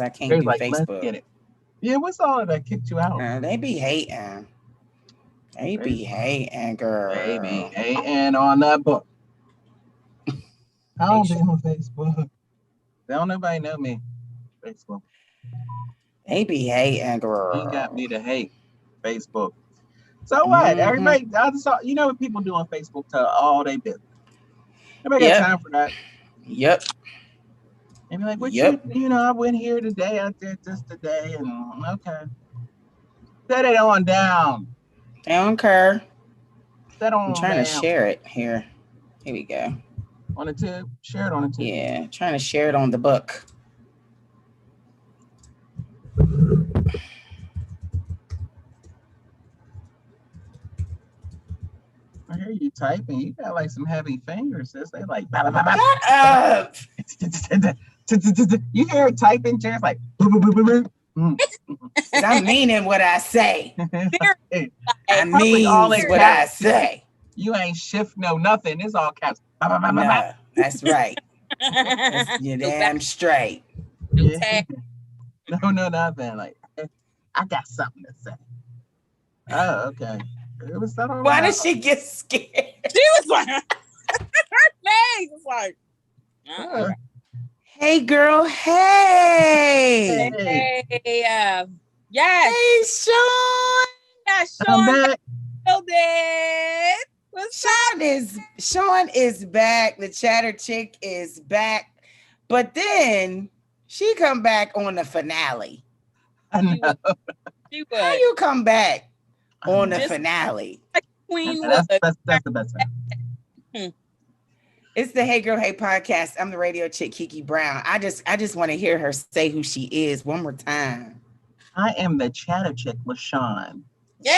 I can't There's do like, let's Facebook. get it. Yeah, what's all that kicked you out? They be hating. They They, be hating, they be girl. hating on that book. I They don't be sh- on Facebook. Don't nobody know me. Facebook. they be hating, Ain't got girl. me to hate Facebook. So what? Mm-hmm. Everybody, I just saw, you know what people do on Facebook to all they business. Nobody got Yep. time for that. Yep. And be like, what Yep. I went here today, I did this today, and okay. Set it on down. They don't care. Set I'm on trying to down. share it here. Here we go. On the tube. Share it on the tube. Yeah, trying to share it on the book. I hear you typing. You got like some heavy fingers, sis. They like, bah, bah, bah, bah. Shut up. You hear it typing, just like, boo, boo, boo, boo, boo. I'm meaning what I say. I Probably all means in what I caps. say. You ain't shift no nothing. It's all caps. Bah, bah, bah, bah, bah. No, that's right. You're damn straight. Yeah. No, nothing. Like, I got something to say. Oh, okay. It was that all Why right. did she get scared? She was like, her face was like, Hey, girl. Hey. Hey, yes, Hey, Sean. yes, I'm Sean back. building. What's up? Sean is back. The chatter chick is back. But then she come back on the finale. I know. She How would. you come back on the Just- finale? Queen That's, would. that's the best time. It's the Hey Girl Hey podcast. I'm the radio chick Kiki Brown. I just want to hear her say who she is one more time. I am the chatter chick, LaShawn. Yay!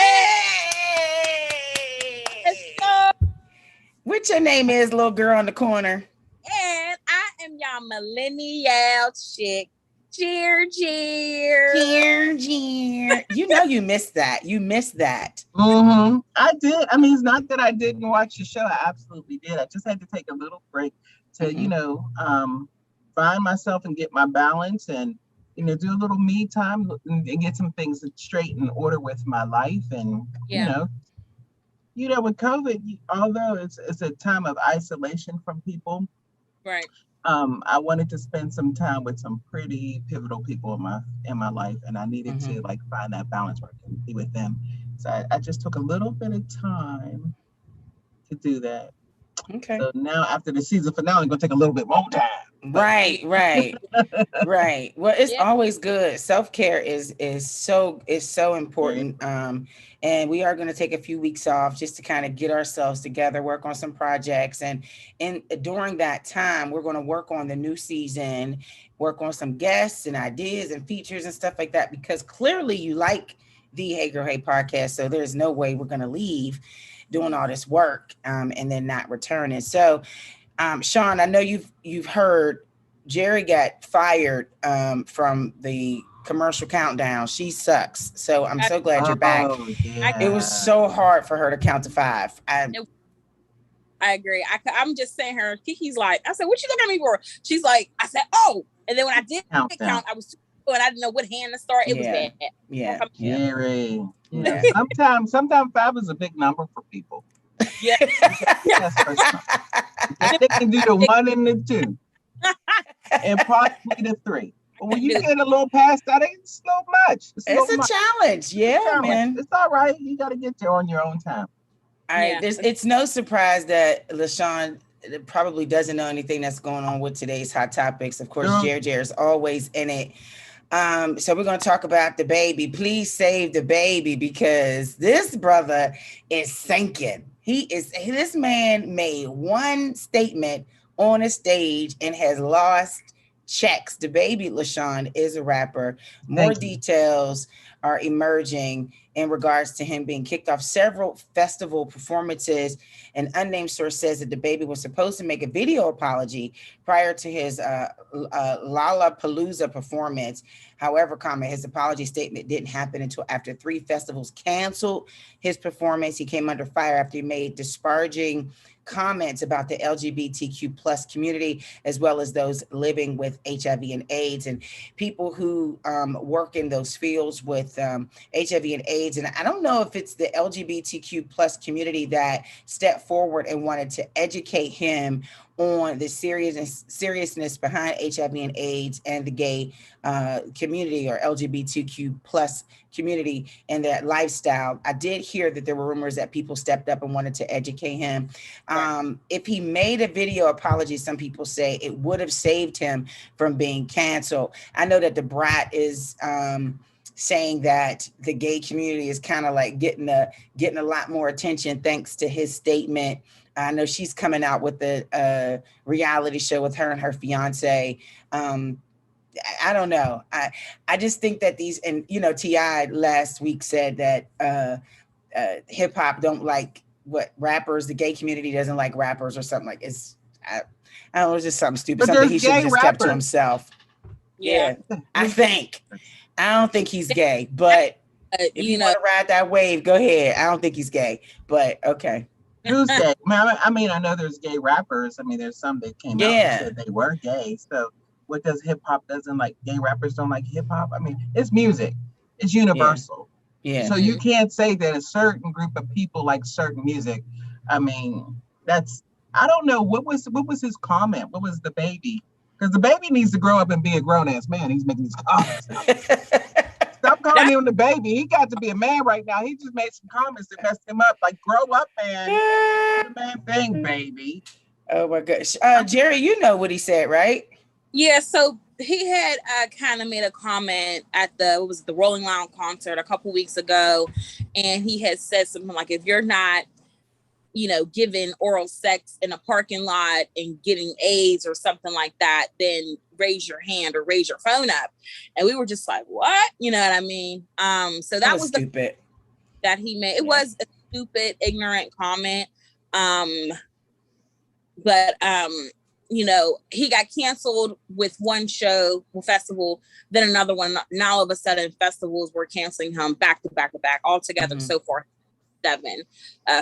What your name is, little girl in the corner? And I am y'all millennial chick. Cheer. Cheer. You know you missed that. You missed that. Mm-hmm. I did. I mean, it's not that I didn't watch the show. I absolutely did. I just had to take a little break to, find myself and get my balance and, do a little me time and get some things straight in order with my life. And, with COVID, although it's a time of isolation from people, Right. I wanted to spend some time with some pretty pivotal people in my life, and I needed to find that balance where I can be with them. So I just took a little bit of time to do that. Okay. So now after the season finale, I'm gonna take a little bit more time. Right. Well, it's always good. Self-care is so important. And we are going to take a few weeks off just to kind of get ourselves together, work on some projects, and during that time, we're going to work on the new season, work on some guests and ideas and features and stuff like that. Because clearly, you like the Hey Girl Hey podcast, so there's no way we're going to leave doing all this work and then not returning. So, Sean, I know you've heard Jerry got fired from the commercial countdown. She sucks. So I'm so glad you're back. Yeah. It was so hard for her to count to 5. I agree. I'm just saying her. Kiki's like, I said, what you looking at me for? She's like, I said, oh. And then when I did count, I was too slow and I didn't know what hand to start. It was bad. Yeah. Jerry. Yeah. Sometimes 5 is a big number for people. Yeah. They can do the 1 and the 2. And possibly the 3. But when you get a little past that, it's so much. It's a challenge. Yeah, man. It's all right. You got to get there on your own time. It's no surprise that LaShawn probably doesn't know anything that's going on with today's hot topics. Of course, Jerry is always in it. So we're going to talk about the baby. Please save the baby because this brother is sinking. This man made one statement on a stage and has lost checks. The baby, LaShawn, is a rapper. More details are emerging in regards to him being kicked off several festival performances. An unnamed source says that the baby was supposed to make a video apology prior to his Lollapalooza performance. However, his apology statement didn't happen until after 3 festivals canceled his performance. He came under fire after he made disparaging comments about the LGBTQ plus community, as well as those living with HIV and AIDS and people who work in those fields with HIV and AIDS. And I don't know if it's the LGBTQ plus community that stepped forward and wanted to educate him on the seriousness behind HIV and AIDS and the gay community, or LGBTQ plus community, and that lifestyle. I did hear that there were rumors that people stepped up and wanted to educate him. If he made a video apology, some people say it would have saved him from being canceled. I know that the Brat is saying that the gay community is kind of like getting a lot more attention thanks to his statement. I know she's coming out with the reality show with her and her fiance. I don't know. I just think that these, and T.I. last week said that hip hop don't like what rappers, the gay community doesn't like rappers or something like I don't know, it's just something stupid, But something he should have just kept rappers. to himself. Yeah. I don't think he's gay, but if you want to ride that wave, go ahead. I don't think he's gay, but okay. Who's gay? I mean, I know there's gay rappers. I mean, there's some that came out and said they were gay. So what does hip hop doesn't like? Gay rappers don't like hip hop? I mean, it's music. It's universal. Yeah. So you can't say that a certain group of people like certain music. I mean, I don't know. What was his comment? What was the baby? Because the baby needs to grow up and be a grown-ass man. He's making these comments. Stop calling him the baby. He got to be a man right now. He just made some comments that messed him up. Like, grow up, man. Do the man thing, baby. Oh my gosh. Jerry, you know what he said, right? Yeah, so he had kind of made a comment at the Rolling Loud concert a couple weeks ago, and he had said something like, if you're not giving oral sex in a parking lot and getting AIDS or something like that, then raise your hand or raise your phone up. And we were just like, what? You know what I mean? So that was stupid that he made. It was a stupid, ignorant comment. But he got canceled with one show, festival, then another one. Now all of a sudden festivals were canceling him back to back to back all together. So far 7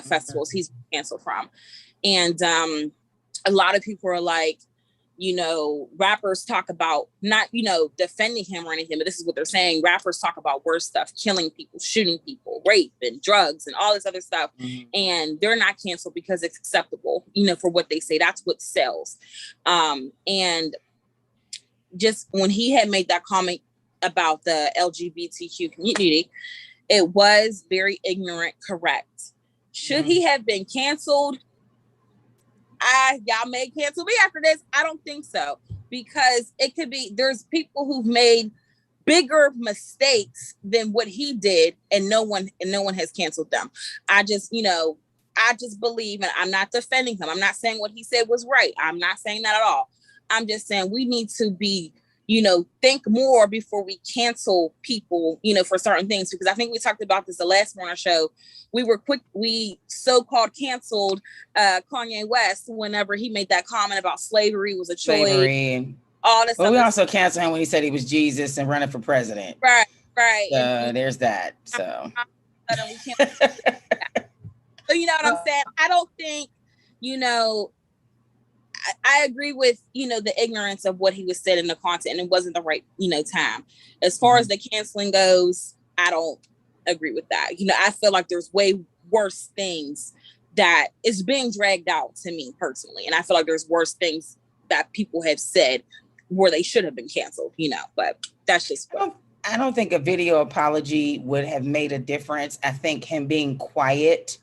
festivals he's canceled from. And a lot of people are like, rappers talk about not, defending him or anything, but this is what they're saying. Rappers talk about worse stuff, killing people, shooting people, rape and drugs and all this other stuff. And they're not canceled because it's acceptable, for what they say. That's what sells. And just when he had made that comment about the LGBTQ community, it was very ignorant, correct. Should he have been canceled? Y'all may cancel me after this. I don't think so, because it could be, there's people who've made bigger mistakes than what he did, and no one has canceled them. I just believe, and I'm not defending him. I'm not saying what he said was right. I'm not saying that at all. I'm just saying we need to be, think more before we cancel people, for certain things, because I think we talked about this the last one on our show. We so-called canceled Kanye West whenever he made that comment about slavery was a choice. And all this. Well, we also canceled him when he said he was Jesus and running for president. Right. There's that. So. So you know what I'm saying? I don't think, I agree with, the ignorance of what he was said in the content, and it wasn't the right, time. As far as the canceling goes, I don't agree with that. I feel like there's way worse things that is being dragged out, to me personally. And I feel like there's worse things that people have said where they should have been canceled, but that's just what. I don't think a video apology would have made a difference. I think him being quiet,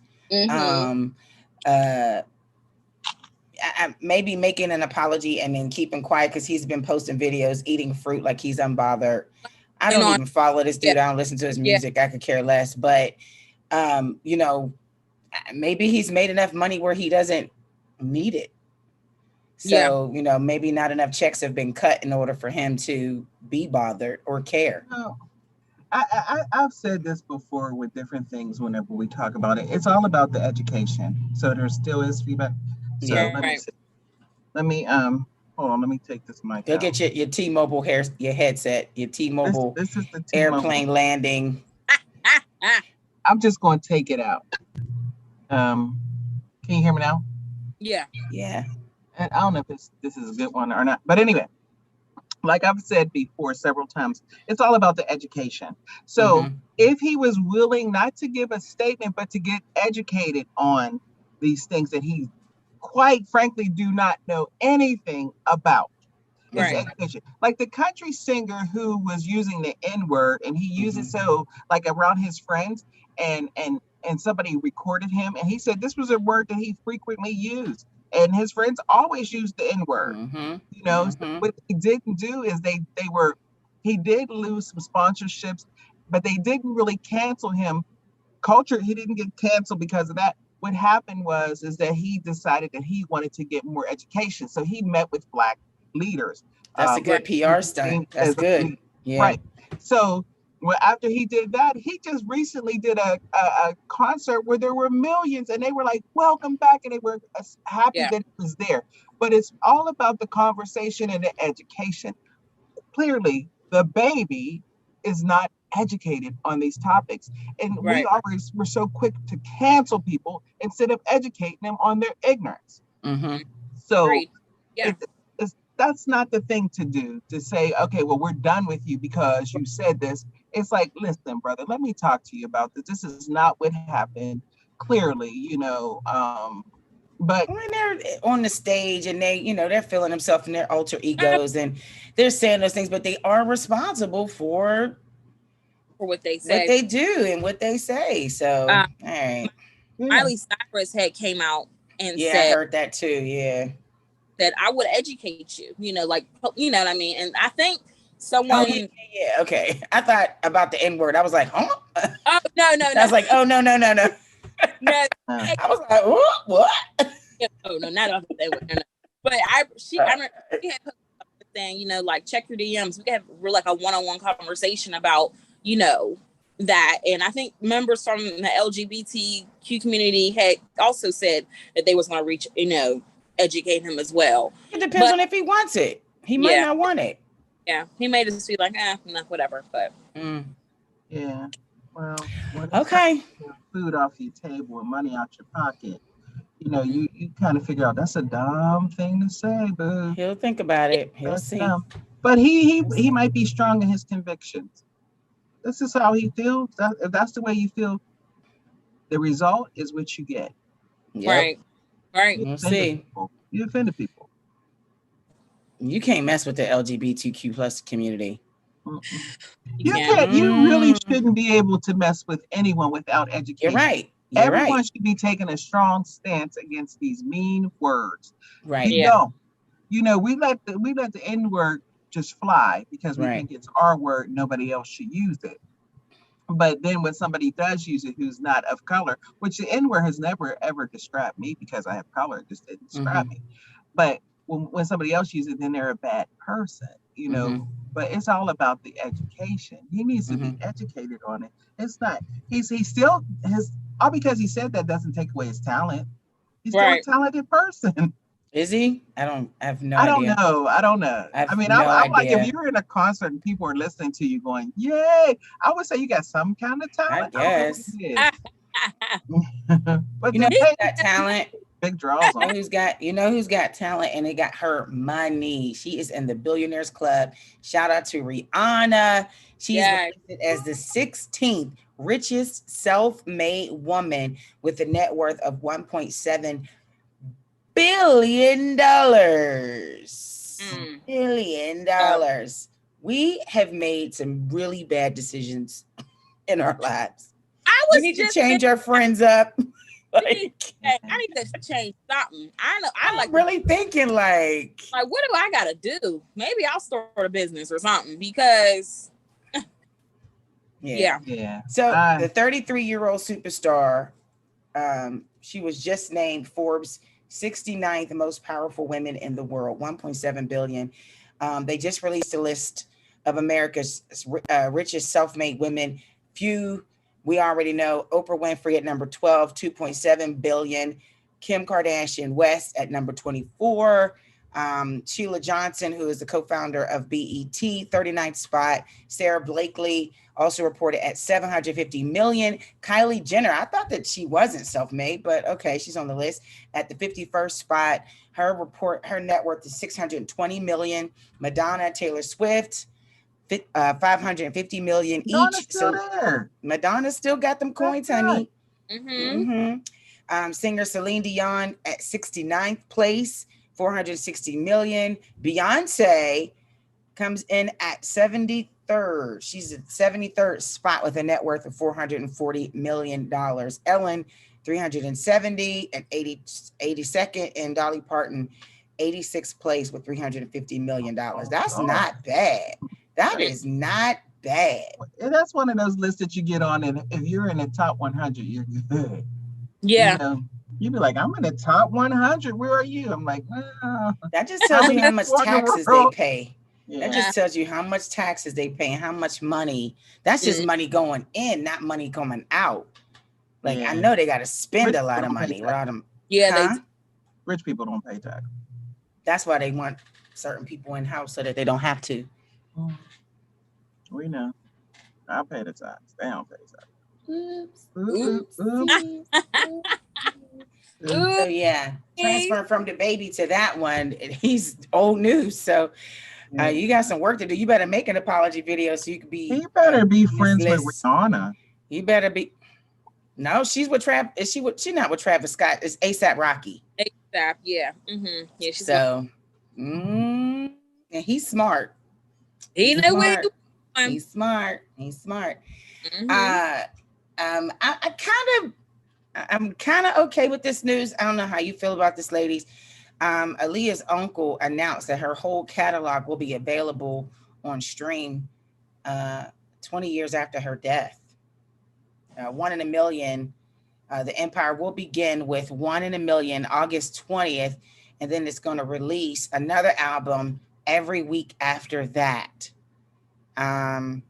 maybe making an apology and then keeping quiet, because he's been posting videos eating fruit like he's unbothered. I don't even follow this dude. I don't listen to his music. I could care less. But, maybe he's made enough money where he doesn't need it. So, maybe not enough checks have been cut in order for him to be bothered or care. I've said this before with different things whenever we talk about it. It's all about the education. So there still is feedback. So Yeah. let me see. Let me hold on, let me take this mic Go out. get your T-Mobile your headset, your T-Mobile This is the T-Mobile airplane landing. I'm just going to take it out. Can you hear me now? Yeah. Yeah. And I don't know if this is a good one or not, but anyway, like I've said before several times, it's all about the education. So if he was willing not to give a statement, but to get educated on these things that he quite frankly do not know anything about, is education. Like the country singer who was using the N-word, and he used it so like around his friends, and somebody recorded him, and he said this was a word that he frequently used, and his friends always used the N-word. You know, so what they didn't do is he did lose some sponsorships, but they didn't really cancel him. He didn't get canceled because of that. What happened is that he decided that he wanted to get more education, so he met with Black leaders. That's a good PR stunt. That's good. Yeah. Right. So after he did that, he just recently did a concert where there were millions, and they were like, welcome back, and they were happy that it was there. But it's all about the conversation and the education. Clearly, the baby is not educated on these topics. And we always were so quick to cancel people instead of educating them on their ignorance. So that's not the thing to do, to say, okay, well, we're done with you because you said this. It's like, listen, brother, let me talk to you about this. This is not what happened, clearly, you know. But when they're on the stage and they, you know, they're feeling themselves in their alter egos and they're saying those things, but they are responsible for what they say, what they do and what they say. So, all right. Miley Cyrus had came out and said, I heard that too. Yeah. That I would educate you, you know, like, you know what I mean? And I think someone. Okay. I thought about the N-word. I was like, huh? Oh, no. I was like, oh, no. No. I was like, what? Oh, no, not off the N-word. No. But I remember she had put something, you know, like, check your DMs. We have like a one-on-one conversation about, you know, that. And I think members from the LGBTQ community had also said that they was going to reach, you know, educate him as well. It depends on if he wants it. He might not want it. Yeah, he made us feel like, no, whatever. But yeah, well, okay, food off your table and money out your pocket, you know, you kind of figure out that's a dumb thing to say, but he'll think about it. He'll see. Dumb. But he might be strong in his convictions. This is how he feels. If that's the way you feel, the result is what you get. Yep. Right. We'll see. You offended people. You can't mess with the LGBTQ plus community. You can't. You really shouldn't be able to mess with anyone without education. You're right. Everyone should be taking a strong stance against these mean words. Right. We don't. You know, we let the N-word just fly because we think it's our word. Nobody else should use it. But then when somebody does use it who's not of color, which the N-word has never ever described me because I have color, it just didn't describe me. But when somebody else uses it, then they're a bad person, you know. But it's all about the education. He needs to be educated on it. It's not. He still all because he said that doesn't take away his talent. He's still a talented person. Is he? I have no idea. I don't know. I mean, I'm like, if you're in a concert and people are listening to you going, yay, I would say you got some kind of talent. I guess. But you know, who's got talent? Big draws on. Who's got talent, and they got her money. She is in the Billionaires Club. Shout out to Rihanna. She's listed as the 16th richest self-made woman with a net worth of $1.7 billion. $1 billion. We have made some really bad decisions in our lives. We need to change our friends up. I need to change something. I'm really thinking like what do I gotta do? Maybe I'll start a business or something because So the 33-year-old superstar, she was just named Forbes 69th most powerful women in the world, 1.7 billion. They just released a list of America's richest self-made women. Few, we already know. Oprah Winfrey at number 12, 2.7 billion. Kim Kardashian West at number 24. Sheila Johnson, who is the co-founder of BET, 39th spot. Sarah Blakely also reported at 750 million. Kylie Jenner, I thought that she wasn't self-made, but okay, she's on the list at the 51st spot. Her net worth is 620 million. Madonna, Taylor Swift, 550 million each. Still there. Madonna still got them coins, honey. Mm-hmm. Singer Celine Dion at 69th place, 460 million. Beyonce comes in at 73rd. She's at 73rd spot with a net worth of $440 million. Ellen, 370 and 82nd, and Dolly Parton, 86th place with $350 million. That's not bad. That is not bad. And that's one of those lists that you get on, and if you're in the top 100, you're good. Yeah. You know, you'd be like, I'm in the top 100. Where are you? I'm like, that just tells you how much taxes they pay. Yeah. That just tells you how much taxes they pay and how much money. That's just money going in, not money coming out. Like, I know they got to spend a lot of money without them. Yeah, rich people don't pay tax. That's why they want certain people in house so that they don't have to. We know. I pay the tax. They don't pay the tax. Oops. So yeah, transfer from the baby to that one. He's old news. So you got some work to do. You better make an apology video so you can be. You better be friends with Rihanna. You better be. No, she's with Travis. Is she? She's not with Travis Scott. It's ASAP Rocky. ASAP, yeah. Mm-hmm. Yeah. She's so, and he's smart. He's smart. He's smart. He's smart. Mm-hmm. I'm kind of okay with this news. I don't know how you feel about this, ladies. Aaliyah's uncle announced that her whole catalog will be available on stream 20 years after her death. 1 in a Million. The Empire will begin with 1 in a Million August 20th, and then it's going to release another album every week after that. Her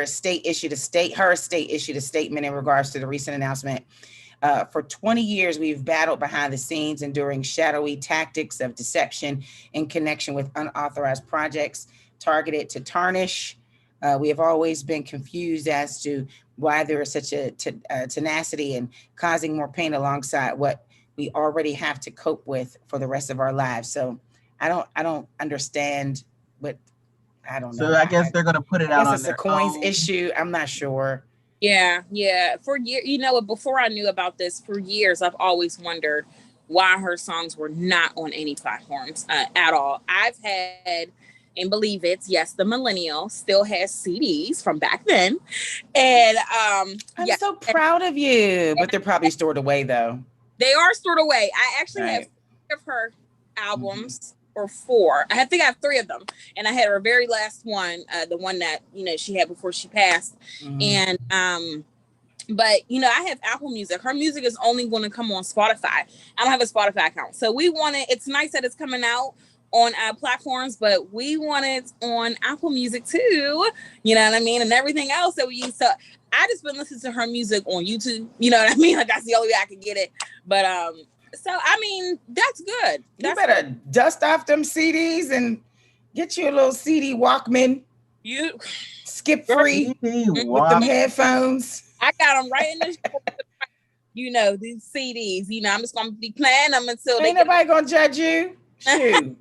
estate issued a statement in regards to the recent announcement. For 20 years, we've battled behind the scenes, enduring shadowy tactics of deception in connection with unauthorized projects targeted to tarnish. We have always been confused as to why there is such a tenacity and causing more pain alongside what we already have to cope with for the rest of our lives. So I don't understand what. I don't know. So I guess they're going to put it out on it's a coins issue. I'm not sure. Yeah. For years, before I knew about this, for years, I've always wondered why her songs were not on any platforms at all. I've had, and believe it, yes, the millennial still has CDs from back then. And I'm so proud of you. But they're probably stored away, though. They are stored away. I actually have 3 of her albums. Or 4. I think I have 3 of them, and I had her very last one, the one that she had before she passed. And but I have Apple Music. Her music is only going to come on Spotify. I don't have a Spotify account, so we want it. It's nice that it's coming out on platforms, but we want it on Apple Music too. You know what I mean, and everything else that we use. So I just been listening to her music on YouTube. You know what I mean? Like that's the only way I can get it. But so, I mean, that's good. You better dust off them CDs and get you a little CD Walkman. You skip free with them headphones. I got them right in the these CDs. I'm just going to be playing them until Ain't nobody going to judge you. Shoot.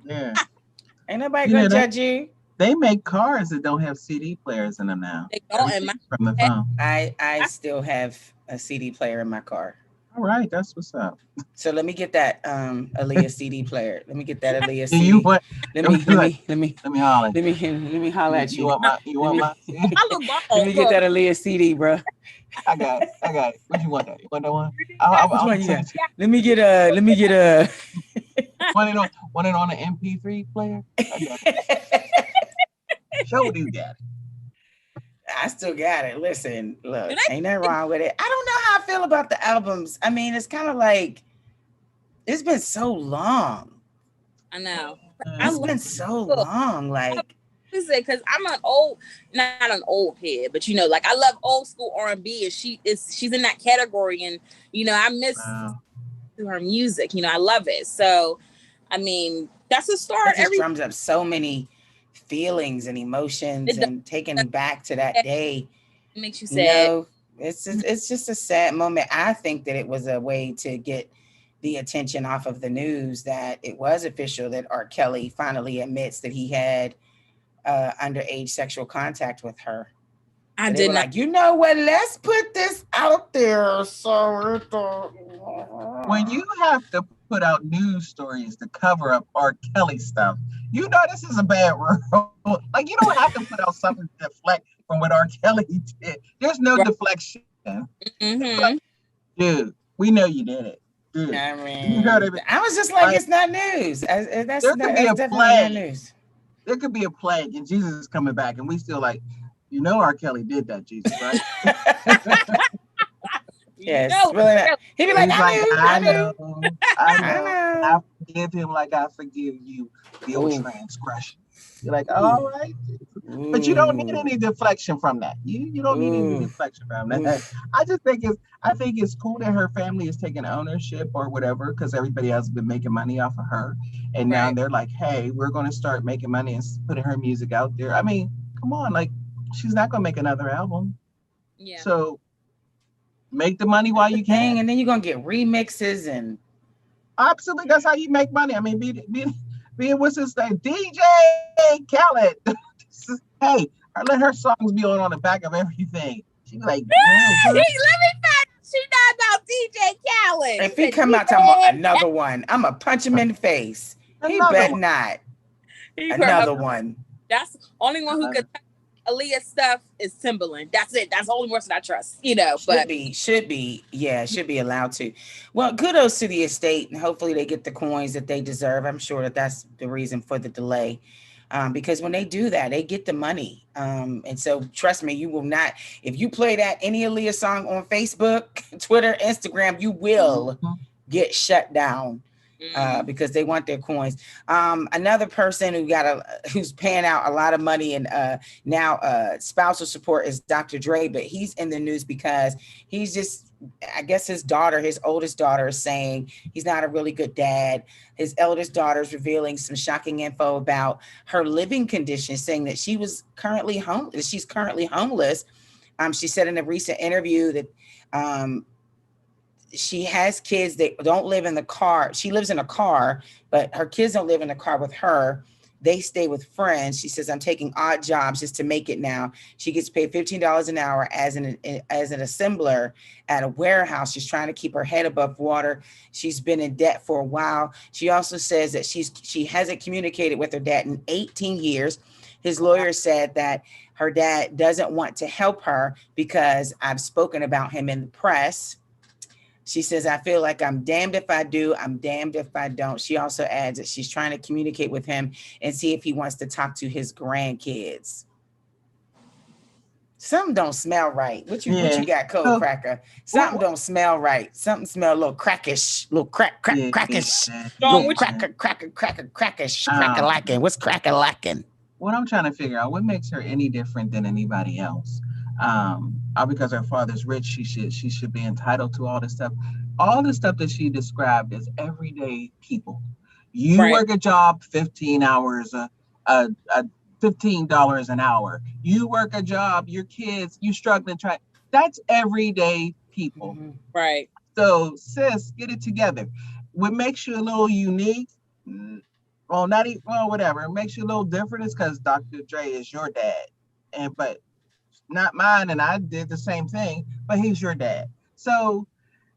Ain't nobody going to judge you. They make cars that don't have CD players in them now. They don't. From the phone. I still have a CD player in my car. All right, that's what's up. So let me get that Aaliyah CD player. Let me get that Aaliyah CD. CD. Let me holler. Let me holler at you. You want my CD? Let me get that Aaliyah CD, bro. I got it. What you want? That? You want that one? Let me get a want it on an MP3 player? Show you got it. I still got it. Listen, look, ain't nothing wrong with it. I don't know how I feel about the albums. I mean, it's kind of like it's been so long. I know. It's been so long. Like music, because I'm not an old head, but like I love old school R&B, and she's in that category, and I miss her music. I love it. So, I mean, that's a start. It just drums up so many feelings and emotions and taking me back to that day. It makes you sad. It's just a sad moment. I think that it was a way to get the attention off of the news that it was official that R. Kelly finally admits that he had underage sexual contact with her. I did not. Like, you know what? Let's put this out there. So when you have to put out news stories to cover up R. Kelly stuff, this is a bad rule. Like, you don't have to put out something to deflect from what R. Kelly did. There's no deflection. Mm-hmm. Dude, we know you did it. Dude, I mean, I was just like, it's not news. That's definitely not news. There could be a plague and Jesus is coming back, and we still like, R. Kelly did that, Jesus, right? Yes, really not. He'd be like, I know. I forgive him like I forgive you. Your transgression. You're like, all right. But you don't need any deflection from that. You don't need any deflection from that. I think it's cool that her family is taking ownership or whatever, because everybody else has been making money off of her. And now they're like, hey, we're going to start making money and putting her music out there. I mean, come on, like, she's not going to make another album. Yeah. So make the money while you can. And then you're going to get remixes and. Absolutely. That's how you make money. I mean, be what's his name? DJ Khaled. Hey, let her songs be on the back of everything. She be like, let me find. She not about DJ Khaled. If he come out talking about another one, I'm gonna punch him in the face. He bet not. Another one. That's the only one who could. Aaliyah stuff is Timbaland. That's it. That's the only person I trust. Should be allowed to. Well, kudos to the estate, and hopefully they get the coins that they deserve. I'm sure that's the reason for the delay, because when they do that, they get the money. And so, trust me, you will not. If you play any Aaliyah song on Facebook, Twitter, Instagram, you will get shut down. Because they want their coins. Another person who's paying out a lot of money and now spousal support is Dr. Dre, but he's in the news because he's just, I guess his oldest daughter is saying he's not a really good dad. His eldest daughter is revealing some shocking info about her living conditions, saying that she's currently homeless. She said in a recent interview that she has kids that don't live in the car. She lives in a car, but her kids don't live in a car with her. They stay with friends. She says, I'm taking odd jobs just to make it now. She gets paid $15 an hour as an assembler at a warehouse. She's trying to keep her head above water. She's been in debt for a while. She also says that she hasn't communicated with her dad in 18 years. His lawyer said that her dad doesn't want to help her because I've spoken about him in the press. She says, I feel like I'm damned if I do, I'm damned if I don't. She also adds that she's trying to communicate with him and see if he wants to talk to his grandkids. Something don't smell right. What you got, Cold Cracker? Something don't smell right. Something smell a little crackish, crackish. Little crackish, crack-a-lacking. What's crack-a-lacking? What I'm trying to figure out, what makes her any different than anybody else? Because her father's rich, she should be entitled to all this stuff. All the stuff that she described as everyday people. You work a job 15 hours, $15 an hour. You work a job, your kids, you struggling trying. That's everyday people. Mm-hmm. Right. So sis, get it together. What makes you a little unique? Well, whatever. It makes you a little different is because Dr. Dre is your dad. But not mine, and I did the same thing, but he's your dad. So,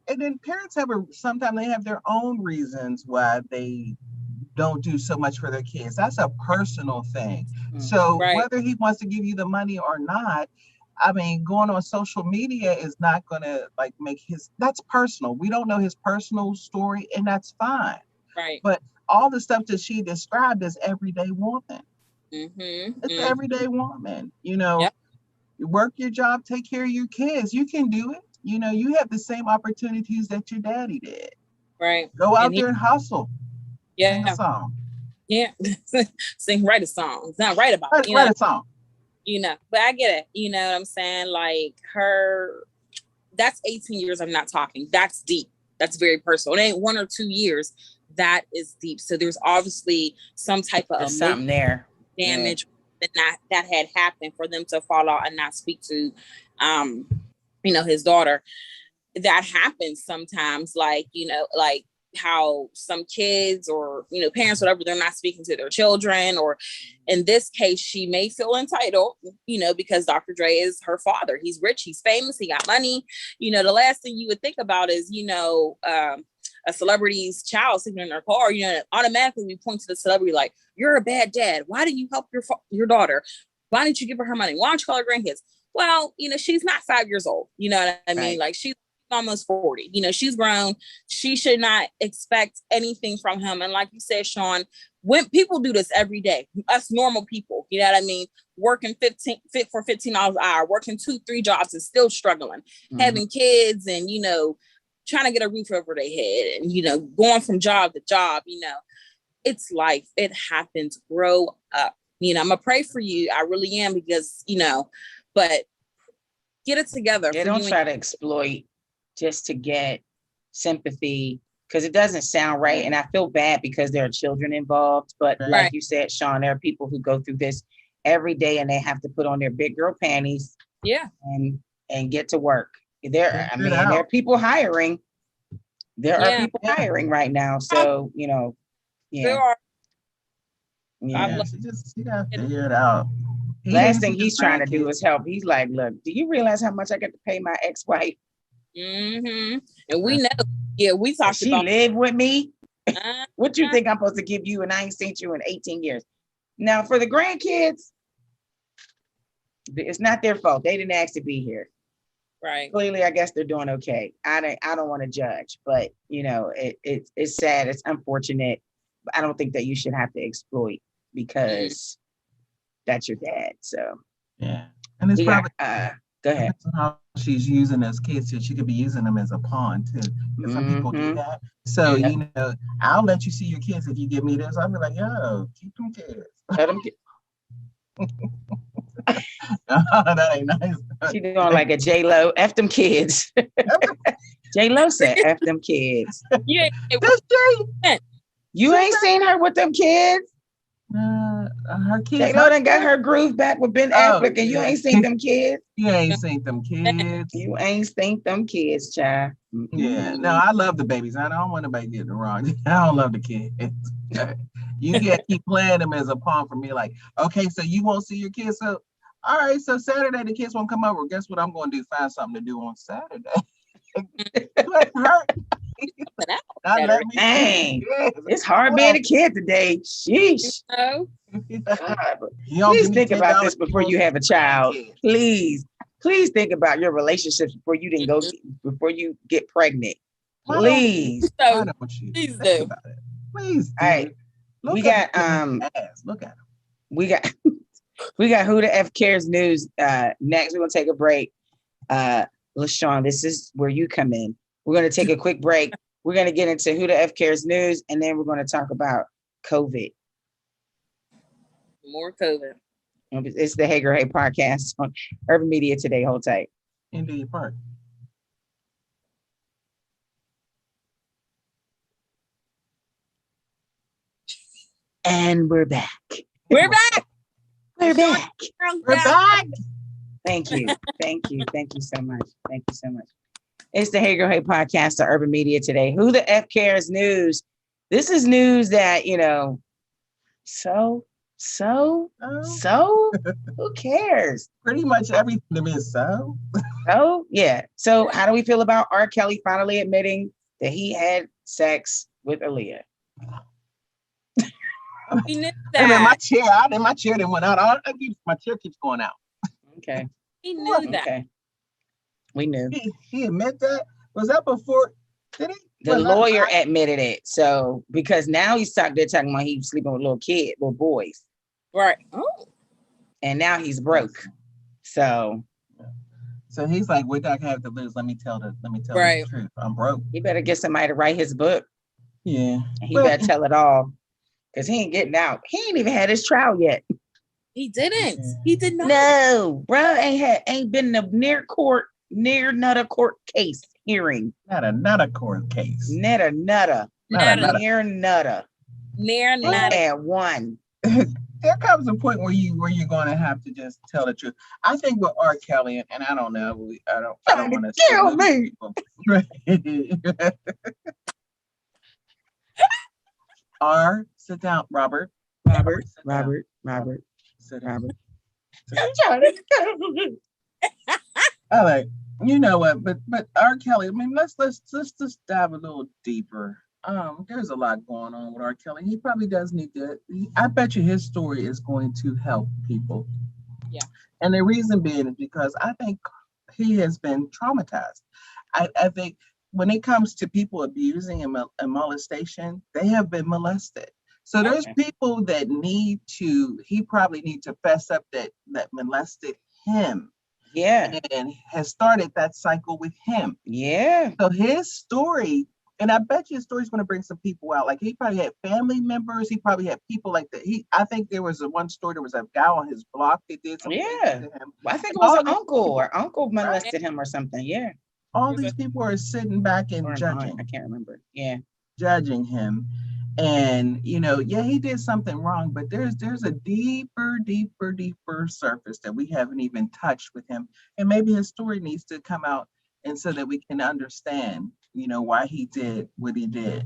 and then parents sometimes they have their own reasons why they don't do so much for their kids. That's a personal thing. So whether he wants to give you the money or not, I mean, going on social media is not going to that's personal. We don't know his personal story, and that's fine. Right. But all the stuff that she described as everyday woman. Mm-hmm. It's everyday woman, Yep. You work your job, take care of your kids. You can do it. You have the same opportunities that your daddy did. Right. Go out there and hustle. Yeah. Sing a song. Yeah. Write a song. It's not write about it. Write a song. But I get it. You know what I'm saying? Like that's 18 years of not talking. That's deep. That's very personal. It ain't 1 or 2 years. That is deep. So there's obviously some type of something there. Damage that had happened for them to fall out and not speak to his daughter. That happens sometimes, like how some kids or parents, whatever, they're not speaking to their children, or in this case she may feel entitled because Dr. Dre is her father. He's rich, he's famous, he got money. The last thing you would think about is a celebrity's child sleeping in their car. Automatically we point to the celebrity like, you're a bad dad, why didn't you help your daughter, why didn't you give her money, why don't you call her grandkids? Well, she's not 5 years old, you know what I mean? Right. Like, she's almost 40, she's grown. She should not expect anything from him. And like you said, Sean, when people do this every day, us normal people, you know what I mean, working for $15 an hour, working 2-3 jobs and still struggling, having kids and trying to get a roof over their head and going from job to job, it's life, it happens. Grow up. I'm gonna pray for you, I really am, because but get it together. They don't try to exploit just to get sympathy, because it doesn't sound right. And I feel bad because there are children involved. But like you said, Sean, there are people who go through this every day and they have to put on their big girl panties and get to work. There are people hiring. There are people hiring right now. So, there are. Yeah, she got to figure it out. Last thing he's trying to do is help. He's like, look, do you realize how much I got to pay my ex-wife? And we know, we talked about. She lived with me. What you think I'm supposed to give you? And I ain't seen you in 18 years. Now, for the grandkids, it's not their fault. They didn't ask to be here. Right. Clearly, I guess they're doing okay. I don't want to judge, but it's sad. It's unfortunate. But I don't think that you should have to exploit because that's your dad. So yeah, and it's probably go ahead. How she's using those kids, so she could be using them as a pawn too. Because some people do that. So I'll let you see your kids if you give me this. I'll be like, yo, keep them kids. Let them that ain't nice. She doing like a J-Lo, F them kids. J-Lo said, F them kids. Yeah, you ain't seen her with them kids? Her kids. J-Lo done got her groove back with Ben Affleck, and you ain't seen them kids. You ain't seen them kids. You ain't seen them kids, child. Yeah, no, I love the babies. I don't want nobody getting it wrong. I don't love the kids. You can't keep playing them as a pawn for me. Like, okay, so you won't see your kids. So, all right, so Saturday the kids won't come over. Guess what I'm going to do? Find something to do on Saturday. Dang, it's hard being a kid today. Sheesh. Please think about this before you have a child. Please think about your relationships before you get pregnant. Please. Please do. Please. All right. We got look at him. We got Who the F Cares news. Next, we're gonna take a break. LaShawn, this is where you come in. We're gonna take a quick break. We're gonna get into Who the F Cares news, and then we're gonna talk about COVID. More COVID. It's the Hager Hay podcast on Urban Media Today. Hold tight. Indeed, Park. And we're back. We're back. We're back. We're back. Thank you. Thank you so much. Thank you so much. It's the Hager Hay podcast on Urban Media Today. Who the F Cares news. This is news that, so who cares? Pretty much everything to me is so. Oh, yeah. So how do we feel about R. Kelly finally admitting that he had sex with Aaliyah? We knew that. that. My chair didn't went out. My chair keeps going out. Okay. He knew that. Okay. We knew. He admitted that? Was that before? Did he? The lawyer admitted it. So because now they're talking about he's sleeping with little boys. Right. Oh. And now he's broke. So he's like, what do I have to lose? Let me tell the truth. I'm broke. He better get somebody to write his book. Yeah. And he better tell it all. because he ain't getting out. He ain't even had his trial yet. He didn't. He did not. No, bro, ain't been a near nutter court case hearing. Not a court case. Near nutter. And one. There comes a point where you're going to have to just tell the truth. I think with R. Kelly, and I don't know, I don't want to kill me. Sit down, Robert. Robert. Sit down. I'm trying to. All right, you know what? But R. Kelly. I mean, let's just dive a little deeper. There's a lot going on with R. Kelly. He probably does need to. I bet you his story is going to help people. Yeah. And the reason being is because I think he has been traumatized. I think when it comes to people abusing and molestation, they have been molested. So there's people that he probably need to fess up that molested him. Yeah. And has started that cycle with him. Yeah. So his story, and I bet you his story is going to bring some people out. Like he probably had family members. He probably had people like that. I think there was one story. There was a guy on his block that did something to him. Well, I think it was an uncle or uncle molested him or something. Yeah. All these people are sitting back and judging. I can't remember. Yeah. Judging him. And, he did something wrong, but there's a deeper surface that we haven't even touched with him. And maybe his story needs to come out, and so that we can understand, why he did what he did.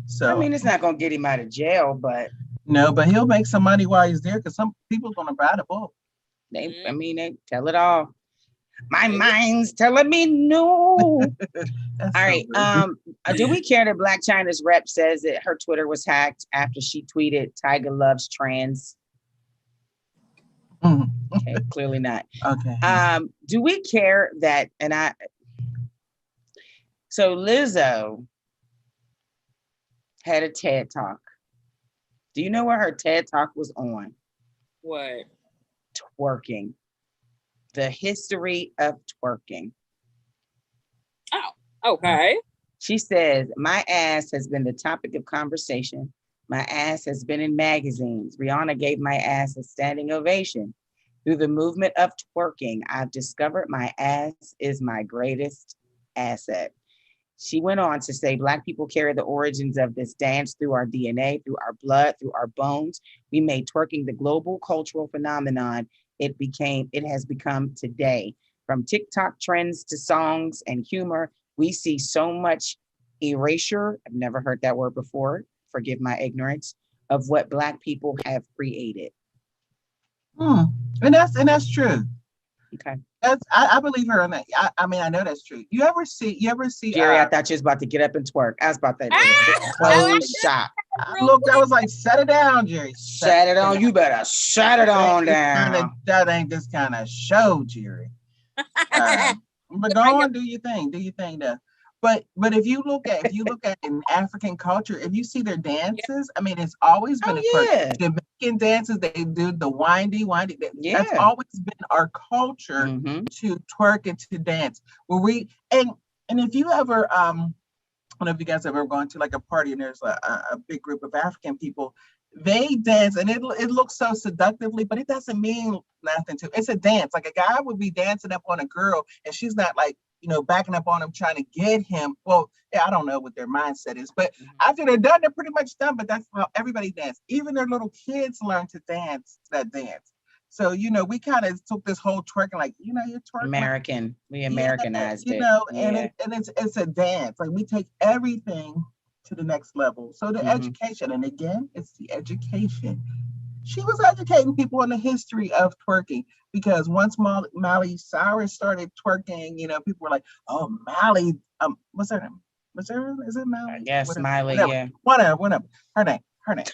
So, I mean, it's not going to get him out of jail, but. No, but he'll make some money while he's there because some people are going to buy the book. They tell it all. My mind's telling me no. All right. Do we care that Blac Chyna's rep says that her Twitter was hacked after she tweeted Tiger loves trans? Okay, clearly not. Okay. Do we care that so Lizzo had a TED Talk. Do you know what her TED Talk was on? What? Twerking. The history of twerking. Oh, okay. She says, my ass has been the topic of conversation. My ass has been in magazines. Rihanna gave my ass a standing ovation. Through the movement of twerking, I've discovered my ass is my greatest asset. She went on to say, Black people carry the origins of this dance through our DNA, through our blood, through our bones. We made twerking the global cultural phenomenon it has become today. From TikTok trends to songs and humor, we see so much erasure. I've never heard that word before. Forgive my ignorance of what Black people have created. And that's true. Okay. I believe her on that. I mean, I know that's true. You ever see Jerry, I thought you was about to get up and twerk. I was about to close shop. Look, I was like, set it down, Jerry. Shut it on. You better shut it on down. That ain't this kind of show, Jerry. But go on, do your thing. Though. But if you look at in African culture, if you see their dances, I mean, it's always been Jamaican dances. They do the windy. That's always been our culture to twerk and to dance. And if you ever, I don't know if you guys have ever gone to like a party and there's a big group of African people, they dance and it looks so seductively, but it doesn't mean nothing to. It's a dance. Like a guy would be dancing up on a girl and she's not like, backing up on him, trying to get him. Well, yeah, I don't know what their mindset is, but after they're done, they're pretty much done. But that's how everybody dances. Even their little kids learn to dance that dance. So, we kind of took this whole twerking, like, you're twerking. We Americanized it. And it's a dance. Like we take everything to the next level. So the education, and again, it's the education. She was educating people on the history of twerking because once Miley Cyrus started twerking, people were like, "Oh, Miley, what's her name? Is it Miley? I guess whatever. Miley, whatever. Whatever. Her name.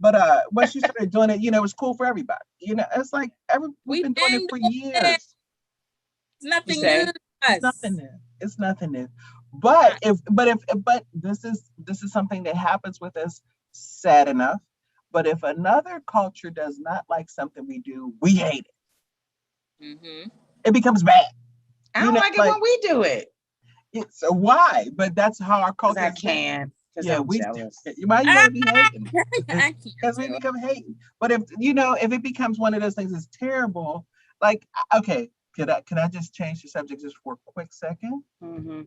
But when she started doing it, it was cool for everybody. It's like we've been doing it for years. It's nothing new. It's nothing new. But this is something that happens with us. Sad enough. But if another culture does not like something we do, we hate it. It becomes bad. I don't like it when we do it. So why? But that's how our culture. I can't. Because I'm jealous. Why you gotta be hating? Because we become hating. But if if it becomes one of those things that's terrible, like, okay, can I just change the subject just for a quick second? Mm-hmm.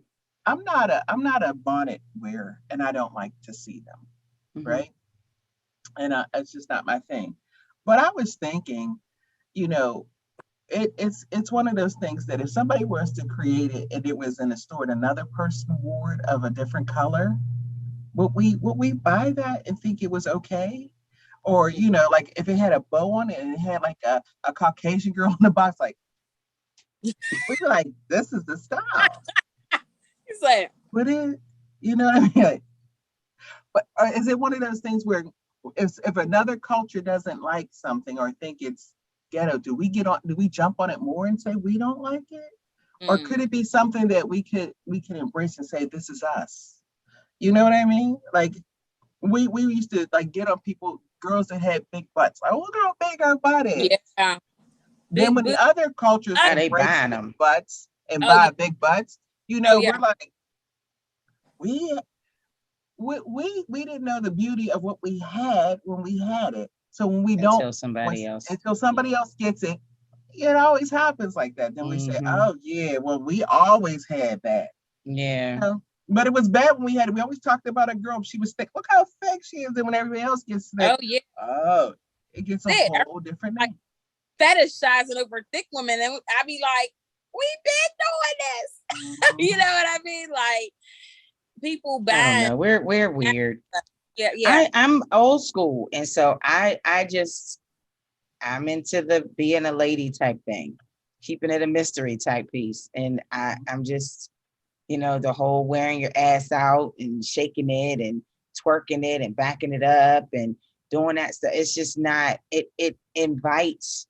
I'm not a bonnet wearer, and I don't like to see them, right? And it's just not my thing. But I was thinking, it's one of those things that if somebody was to create it and it was in a store and another person wore it of a different color, would we buy that and think it was okay? Or like if it had a bow on it and it had like a Caucasian girl in the box, like we'd be like, this is the style. He's like, what is, what I mean? Like, but is it one of those things where if another culture doesn't like something or think it's ghetto, do we jump on it more and say we don't like it? Or could it be something that we can embrace and say this is us? You know what I mean? Like we used to like get on girls that had big butts. Like, oh, look how big our butt is. Yeah. Then when the other cultures embrace big butts and buy big butts, we're like, we didn't know the beauty of what we had when we had it. So when we don't, until somebody else gets it, it always happens like that. Then we say, oh yeah, well, we always had that. Yeah. But it was bad when we always talked about a girl, she was thick. Look how thick she is. And when everybody else gets thick, it gets a whole different name. Fetishizing over thick women. And I be like, we been doing this. You know what I mean? Like, people bad. I don't know. We're weird. Yeah. I'm old school. And so I'm into the being a lady type thing, keeping it a mystery type piece. And I'm just, the whole wearing your ass out and shaking it and twerking it and backing it up and doing that stuff. It's just not, it invites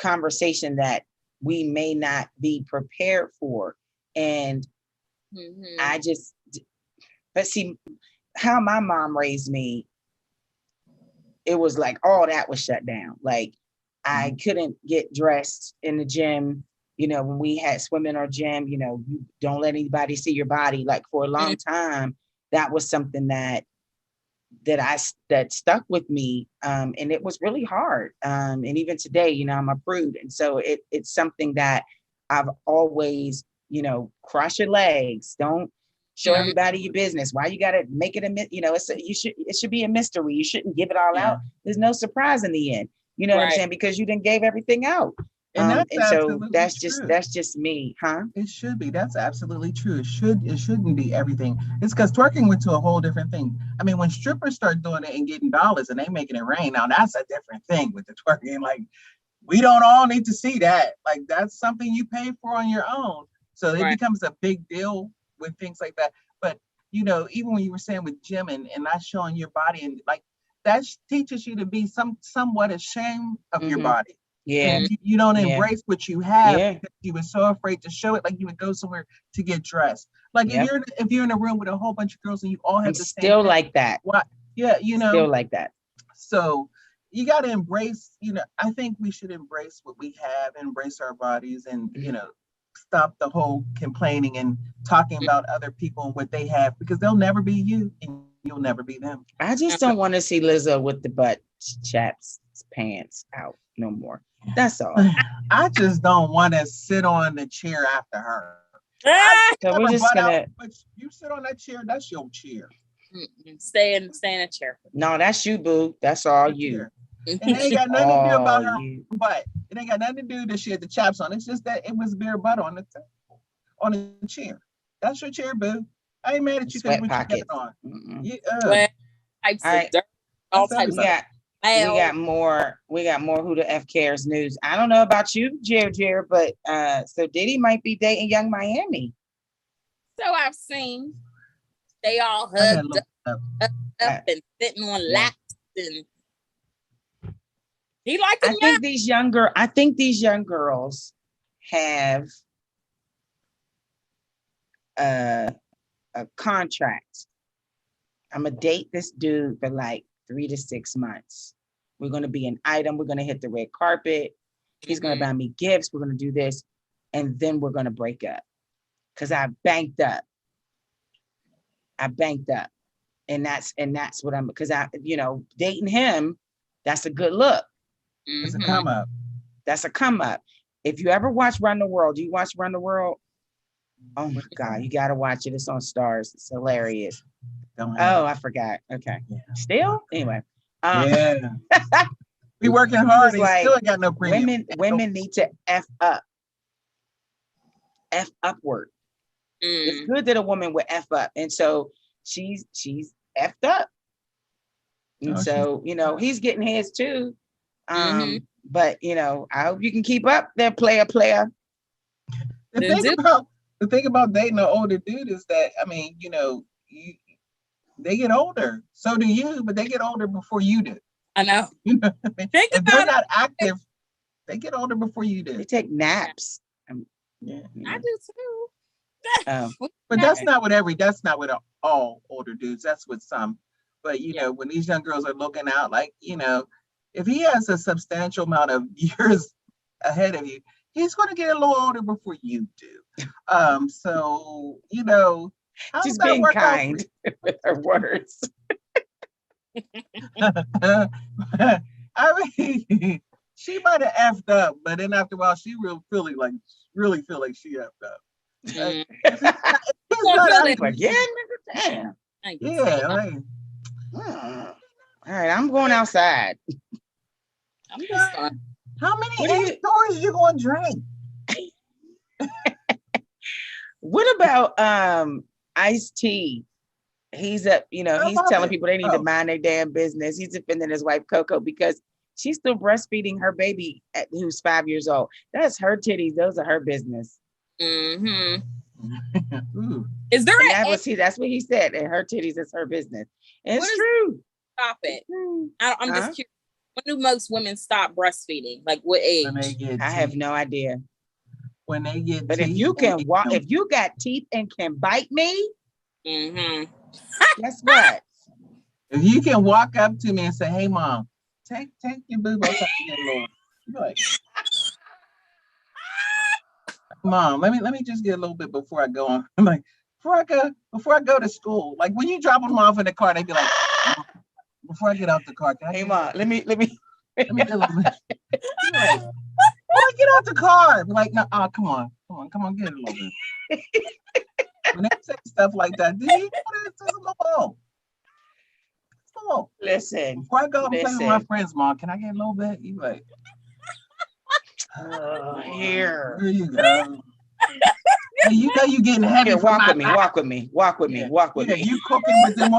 conversation that we may not be prepared for. And but see how my mom raised me, it was like all that was shut down. Like I couldn't get dressed in the gym. When we had swimming or gym, you don't let anybody see your body. Like for a long time, that was something that stuck with me. And it was really hard. And even today, I'm a prude. And so it's something that I've always, cross your legs. Don't show everybody your business. Why you got to make it it should be a mystery. You shouldn't give it all out. There's no surprise in the end. You know what I'm saying? Because you didn't gave everything out. And so that's just me, huh? It should be. That's absolutely true. It shouldn't be everything. It's because twerking went to a whole different thing. I mean, when strippers start doing it and getting dollars and they making it rain, now that's a different thing with the twerking. Like, we don't all need to see that. Like, that's something you pay for on your own. So it becomes a big deal with things like that. But even when you were saying with gym and not showing your body, and like that teaches you to be somewhat ashamed of your body. Yeah. And you don't embrace what you have because you were so afraid to show it. Like you would go somewhere to get dressed. Like if you're in a room with a whole bunch of girls and you all have the same still thing, like that. What? Yeah, still like that. So you got to embrace. I think we should embrace what we have, embrace our bodies, and stop the whole complaining and talking about other people and what they have, because they'll never be you and you'll never be them. I just don't want to see Lizzo with the butt chaps pants out no more. That's all. I just don't want to sit on the chair after her. So we're just gonna. But you sit on that chair. That's your chair. Stay in a chair. No, that's you, boo. That's all you. And it ain't got nothing to do about her butt. It ain't got nothing to do that she had the chaps on. It's just that it was bare butt on the chair. That's your chair, boo. I ain't mad at you because what you got it on. All types. We got more Who the F Cares news. I don't know about you, Jer, but so Diddy might be dating Young Miami. So I've seen they all hugged up and sitting on laps, and he liked them. I think these young girls have a contract. I'm gonna date this dude for like 3 to 6 months. We're going to be an item. We're going to hit the red carpet. He's going to buy me gifts. We're going to do this. And then we're going to break up because I banked up. I banked up. And that's what I'm, because I, dating him, that's a good look. It's a come up. That's a come up. If you ever watch Run the World, do you watch Run the World? Oh my God, you got to watch it. It's on Stars. It's hilarious. I forgot. Okay. Yeah. Still? Anyway. Yeah. We working hard and still ain't got no premium. Women need to F up. F upward. It's good that a woman would F up. And so she's F'd up. And so, he's getting his too. But I hope you can keep up there, player. The thing about dating an older dude is that, I mean, they get older. So do you, but they get older before you do. I know. If they're not active, they get older before you do. They take naps. Yeah. I do too. But that's not with all older dudes. That's with some. But when these young girls are looking out, like, if he has a substantial amount of years ahead of you, he's going to get a little older before you do. So, just being kind with her words. I mean, she might have effed up, but then after a while, she really feel like she effed up. Again, damn. Yeah. All right, I'm going outside. I'm just fine. How many stories you gonna drink? What about Ice-T? He's up, he's telling people they need to mind their damn business. He's defending his wife Coco because she's still breastfeeding her baby who's 5 years old. That's her titties. Those are her business. Mm-hmm. Is there that's what he said. And her titties is her business. And it's true. Stop it. I'm just curious. When do most women stop breastfeeding? Like what age? I have no idea. When they get but if you can walk, if you got teeth and can bite me, guess what? If you can walk up to me and say, "Hey, mom, take your boob off your Lord," you're like, "Mom, let me just get a little bit before I go on." I'm like, before I go to school. Like when you drop them off in the car, they be like, "Before I get out the car, hey, mom, let me get a little bit." Like, before I get out the car, I'm like, no, come on, get a little bit. When they say stuff like that, do you know this is a little? Listen. Before I go and play with my friends, mom, can I get a little bit? You like, here you go. Hey, you getting heavy. Here, walk with me. Yeah, you cooking with them.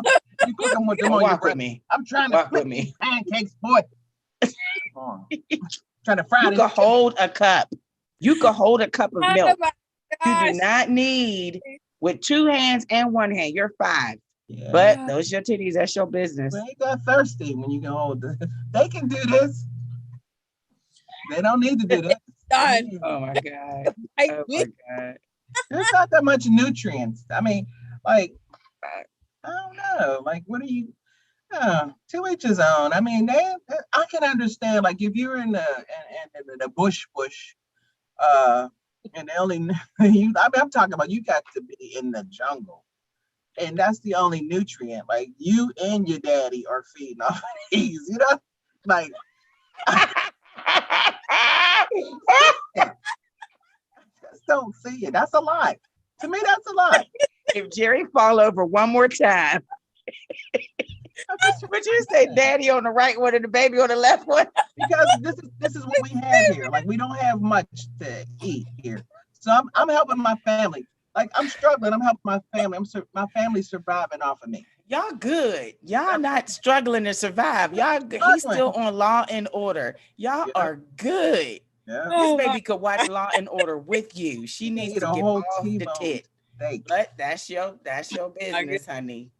You cooking with them. Walk with me. I'm trying to walk with me. Pancakes, boy. Trying to fry. You can hold a cup. You can hold a cup of milk. You do not need with 2 hands and 1 hand. You're 5. Yeah. But those your titties. That's your business. They got thirsty when you can hold this. They can do this. They don't need to do this. Oh my God. Oh my God. There's not that much nutrients. I mean, like, I don't know. Like, what are you? To each his own. I mean, I can understand. Like, if you're in the bush, and the only I'm talking about you got to be in the jungle, and that's the only nutrient. Like, you and your daddy are feeding off of these. Like. Just don't see it. That's a lot. To me, that's a lot. If Jerry fall over one more time, would you say daddy on the right one and the baby on the left one? Because this is what we have here. Like, we don't have much to eat here. So I'm helping my family. Like, I'm struggling. I'm helping my family. My family's surviving off of me. Y'all good. Y'all not struggling to survive. Y'all good. He's still on Law and Order. Y'all are good. Yeah. This baby could watch Law and Order with you. She needs to get off the tit. But that's your business, honey.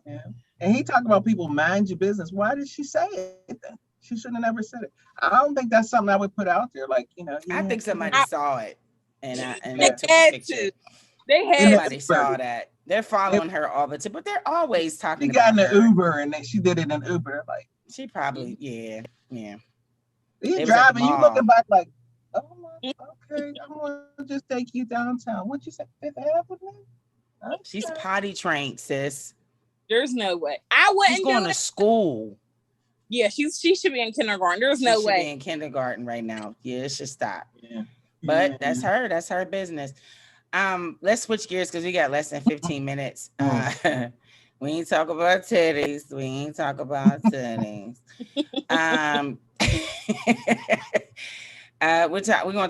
Yeah. And he talked about people mind your business. Why did she say it then? She shouldn't have never said it. I don't think that's something I would put out there. Like, I think somebody saw it and they took a picture. They had somebody saw that. They're following her all the time, but they're always talking about her. She got in the Uber and she did it in Uber. Like, she probably, yeah. You driving, you looking back like, oh my, okay, I'm gonna just take you downtown. What you say, Fifth Avenue? She's potty trained, sis. There's no way. I wouldn't. She's going to school. Yeah, she should be in kindergarten. There's no way. She should be in kindergarten right now. Yeah, it should stop. Yeah. But that's her. That's her business. Let's switch gears because we got less than 15 minutes. We ain't talk about titties. We're going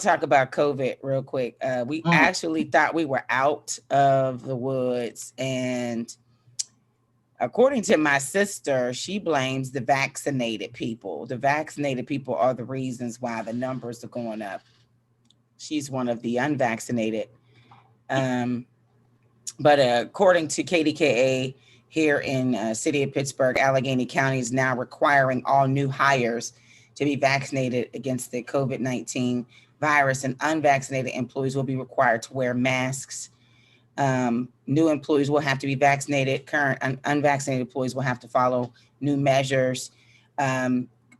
to talk about COVID real quick. We actually thought we were out of the woods, and according to my sister, she blames the vaccinated people. The vaccinated people are the reasons why the numbers are going up. She's one of the unvaccinated. But according to KDKA here in city of Pittsburgh, Allegheny County is now requiring all new hires to be vaccinated against the COVID-19 virus, and unvaccinated employees will be required to wear masks. New employees will have to be vaccinated. Current unvaccinated employees will have to follow new measures.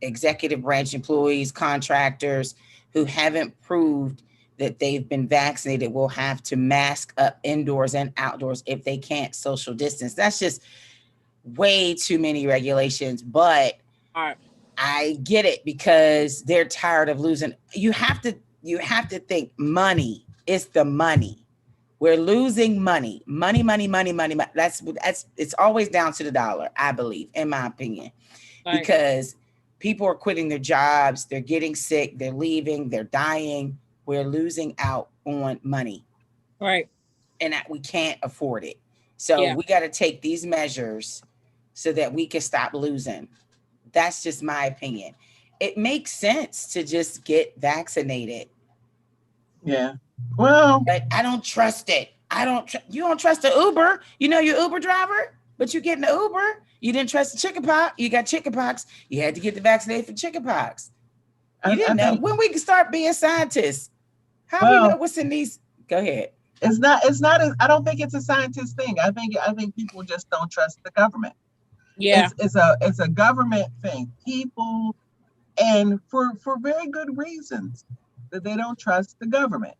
Executive branch employees, contractors who haven't proved that they've been vaccinated will have to mask up indoors and outdoors if they can't social distance. That's just way too many regulations, but I get it because they're tired of losing. You have to think money is the money. We're losing money. Money. That's it's always down to the dollar, I believe, in my opinion. Right. Because people are quitting their jobs, they're getting sick, they're leaving, they're dying. We're losing out on money. Right. And that we can't afford it. So we got to take these measures so that we can stop losing. That's just my opinion. It makes sense to just get vaccinated. Yeah. Well, but I don't trust it. You don't trust the Uber. You know your Uber driver, but you get in the Uber. You didn't trust the chickenpox. You got chickenpox. You had to get the vaccinated for chickenpox. You didn't know. When we can start being scientists? How we know what's in these? Go ahead. It's not. I don't think it's a scientist thing. I think people just don't trust the government. Yeah. It's a government thing. People, and for very good reasons, that they don't trust the government.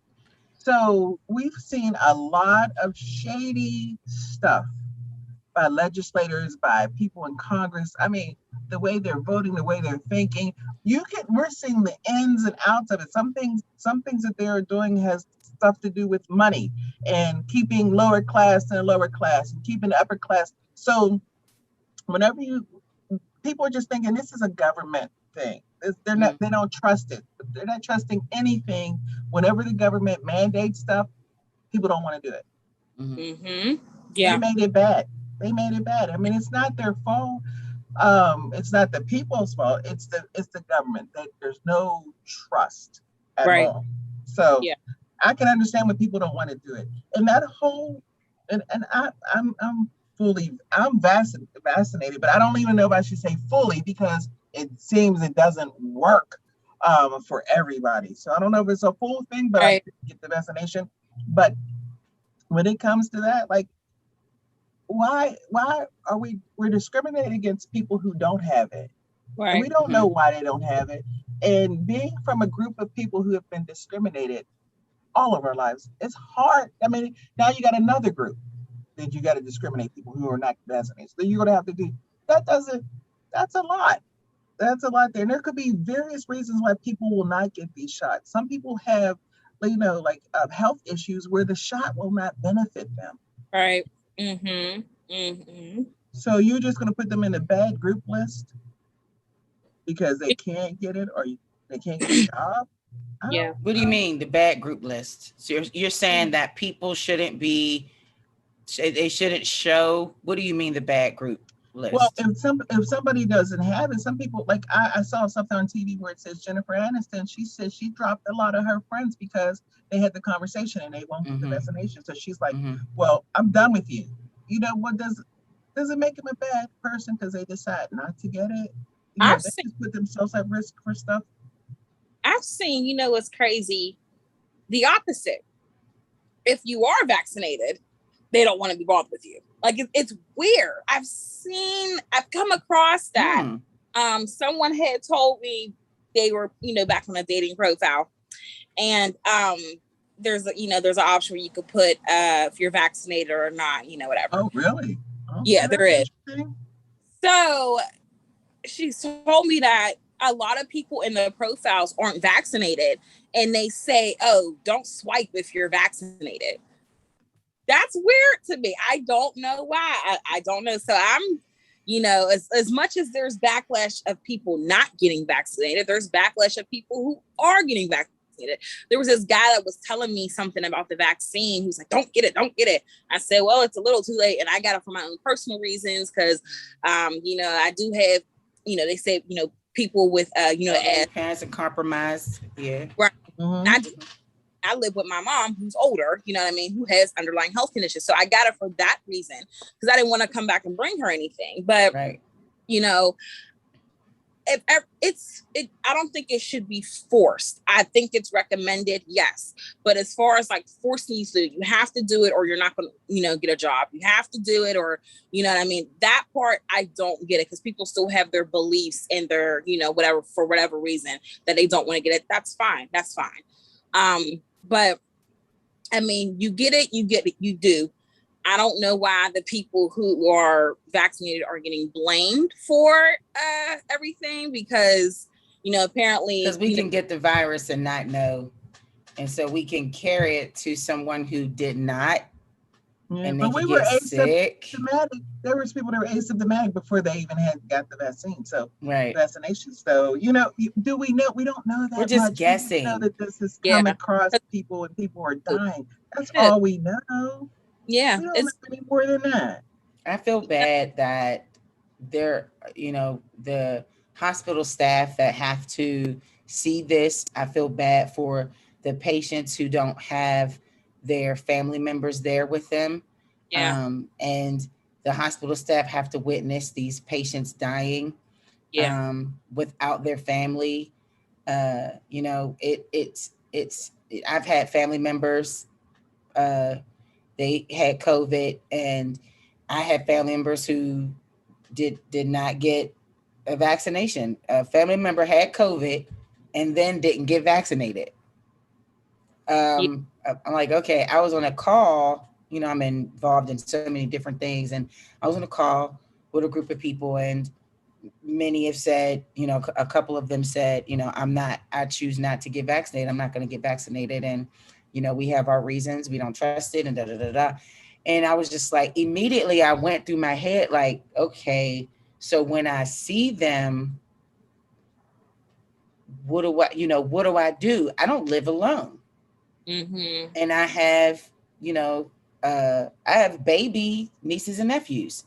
So we've seen a lot of shady stuff by legislators, by people in Congress. I mean, the way they're voting, the way they're thinking. We're seeing the ins and outs of it. Some things that they're doing has stuff to do with money and keeping lower class and lower class and keeping the upper class. So whenever people are just thinking this is a government thing. They don't trust it. They're not trusting anything. Whenever the government mandates stuff, people don't want to do it. Mm-hmm. Yeah. They made it bad. I mean, it's not their fault. It's not the people's fault. It's the government. There's no trust at all. So I can understand when people don't want to do it. And that whole I'm vaccinated, but I don't even know if I should say fully because it seems it doesn't work for everybody. So I don't know if it's a full thing, but I get the vaccination. But when it comes to that, like, why are we're discriminating against people who don't have it? Right. And we don't know why they don't have it. And being from a group of people who have been discriminated all of our lives, it's hard. I mean, now you got another group that you got to discriminate people who are not vaccinated. So you're going to have to do that. That's a lot. That's a lot there. And there could be various reasons why people will not get these shots. Some people have, health issues where the shot will not benefit them. Right. Mm-hmm. Mm-hmm. So you're just going to put them in a bad group list because they can't get it or they can't get a job? Yeah. What do you mean, the bad group list? So you're saying that people shouldn't show? What do you mean the bad group list? Well, if somebody doesn't have it, some people, like I saw something on TV where it says Jennifer Aniston, she said she dropped a lot of her friends because they had the conversation and they won't get the vaccination. So she's like, well, I'm done with you. You know, what does it make them a bad person because they decide not to get it? They just put themselves at risk for stuff. I've seen, what's crazy, the opposite. If you are vaccinated, they don't want to be bothered with you. Like, it's weird. I've come across that. Someone had told me they were, back on a dating profile, and there's an option where you could put if you're vaccinated or not, whatever. Oh, really? Okay, yeah, there is. So she told me that a lot of people in the profiles aren't vaccinated, and they say, oh, don't swipe if you're vaccinated. That's weird to me. I don't know why. I don't know. So I'm, as much as there's backlash of people not getting vaccinated, there's backlash of people who are getting vaccinated. There was this guy that was telling me something about the vaccine. He was like, don't get it. I said, well, it's a little too late. And I got it for my own personal reasons because, I do have, they say, people with, parents are compromised. Yeah. Right. Mm-hmm. I live with my mom who's older, who has underlying health conditions. So I got it for that reason because I didn't want to come back and bring her anything. But, right. I don't think it should be forced. I think it's recommended, yes. But as far as like forcing you to, you have to do it or you're not going to, get a job. You have to do it or, that part, I don't get it because people still have their beliefs and their, whatever, for whatever reason that they don't want to get it. That's fine. But you get it, you do. I don't know why the people who are vaccinated are getting blamed for everything because, apparently. Because we can get the virus and not know. And so we can carry it to someone who did not. Yeah, and but they we were sick. Asymptomatic. There was people that were asymptomatic before they even got the vaccine. So vaccination. So do we know? We don't know that. We're just much. guessing. We know that this is coming across people and people are dying. That's all we know. Yeah, we don't know any more than that. I feel bad that there, the hospital staff that have to see this. I feel bad for the patients who don't have their family members there with them. Yeah. And the hospital staff have to witness these patients dying without their family. I've had family members, they had COVID, and I had family members who did not get a vaccination. A family member had COVID and then didn't get vaccinated. I'm like, okay, I was on a call, I'm involved in so many different things. And I was on a call with a group of people and many have said, a couple of them said, I choose not to get vaccinated. I'm not going to get vaccinated. And, we have our reasons. We don't trust it and da-da-da-da. And I was just like, immediately I went through my head, like, okay, so when I see them, what do I do? I don't live alone. Mm-hmm. And I have, I have baby nieces and nephews.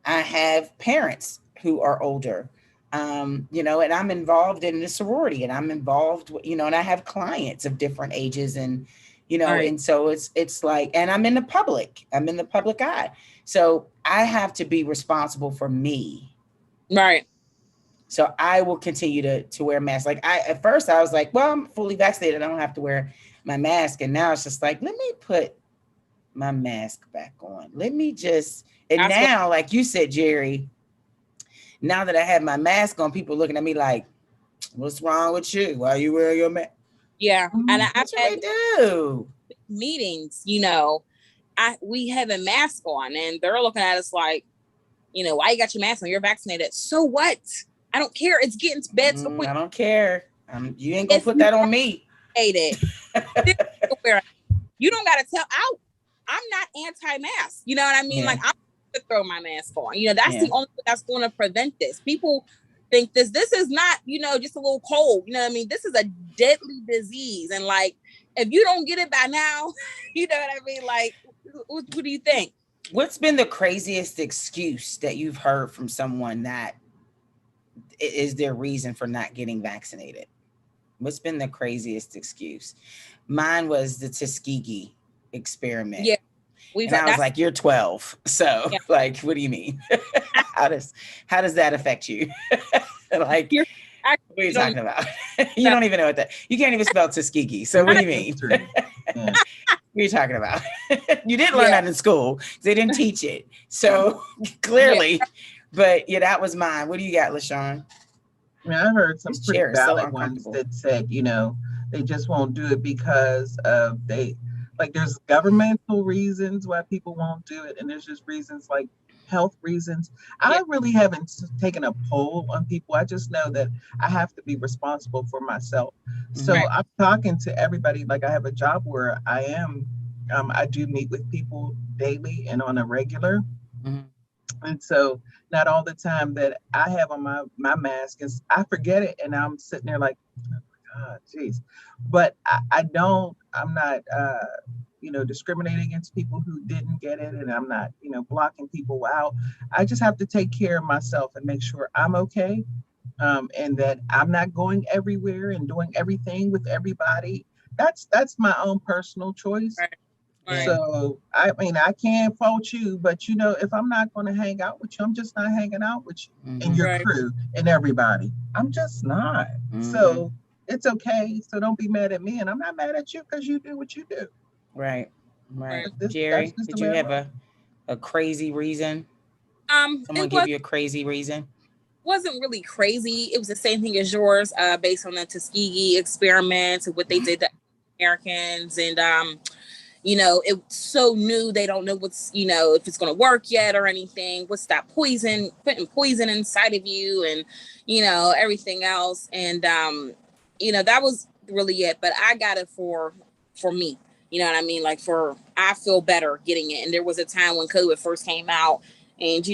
I have parents who are older, and I'm involved in the sorority and I'm involved, and I have clients of different ages and, and so it's like, and I'm in the public eye. So I have to be responsible for me. Right. So I will continue to wear masks. Like at first I was like, well, I'm fully vaccinated. I don't have to wear my mask. And now it's just like, let me put my mask back on. Let me just, and that's now, like you said, Jerry, now that I have my mask on, people looking at me like, what's wrong with you? Why are you wearing your mask? Yeah. And What should we do? Meetings, we have a mask on and they're looking at us like, why you got your mask on? You're vaccinated. So what? I don't care. It's getting to bed. I don't care. You ain't gonna put that on me. You don't gotta tell out. I'm not anti-mask. You know what I mean? Yeah. Like I'm to throw my mask on. That's the only thing that's going to prevent this. People think this is not, just a little cold. You know what I mean? This is a deadly disease. And like, if you don't get it by now, you know what I mean? Like, what do you think? What's been the craziest excuse that you've heard from someone that is their reason for not getting vaccinated? What's been the craziest excuse? Mine was the Tuskegee Experiment. Yeah. And I was like, you're 12. So like, what do you mean? How does that affect you? Like, what are you talking about? You don't even know what that, you can't even spell Tuskegee. So what do you mean? What are you talking about? You didn't learn that in school. They didn't teach it. So clearly, but that was mine. What do you got, LaShawn? I heard some pretty valid ones that said, They just won't do it because of there's governmental reasons why people won't do it, and there's just reasons like health reasons. I really haven't taken a poll on people. I just know that I have to be responsible for myself. So I'm talking to everybody. Like, I have a job where I do meet with people daily and on a regular. And so not all the time that I have on my mask is I forget it, and I'm sitting there like, oh my God, geez. But I'm not discriminating against people who didn't get it, and I'm not, blocking people out. I just have to take care of myself and make sure I'm okay. And that I'm not going everywhere and doing everything with everybody. That's my own personal choice. Right. So I mean, I can't fault you, but if I'm not going to hang out with you, I'm just not hanging out with you and your crew and everybody. I'm just not. So it's okay. So don't be mad at me, and I'm not mad at you because you do what you do. Right. Jerry, did you have a crazy reason? Someone give you a crazy reason? Wasn't really crazy. It was the same thing as yours, based on the Tuskegee Experiment and what they did to Americans, and it's so new. They don't know what's, if it's going to work yet or anything. What's that poison, putting poison inside of you, and, everything else. And, that was really it. But I got it for me. You know what I mean? Like, I feel better getting it. And there was a time when COVID first came out, and,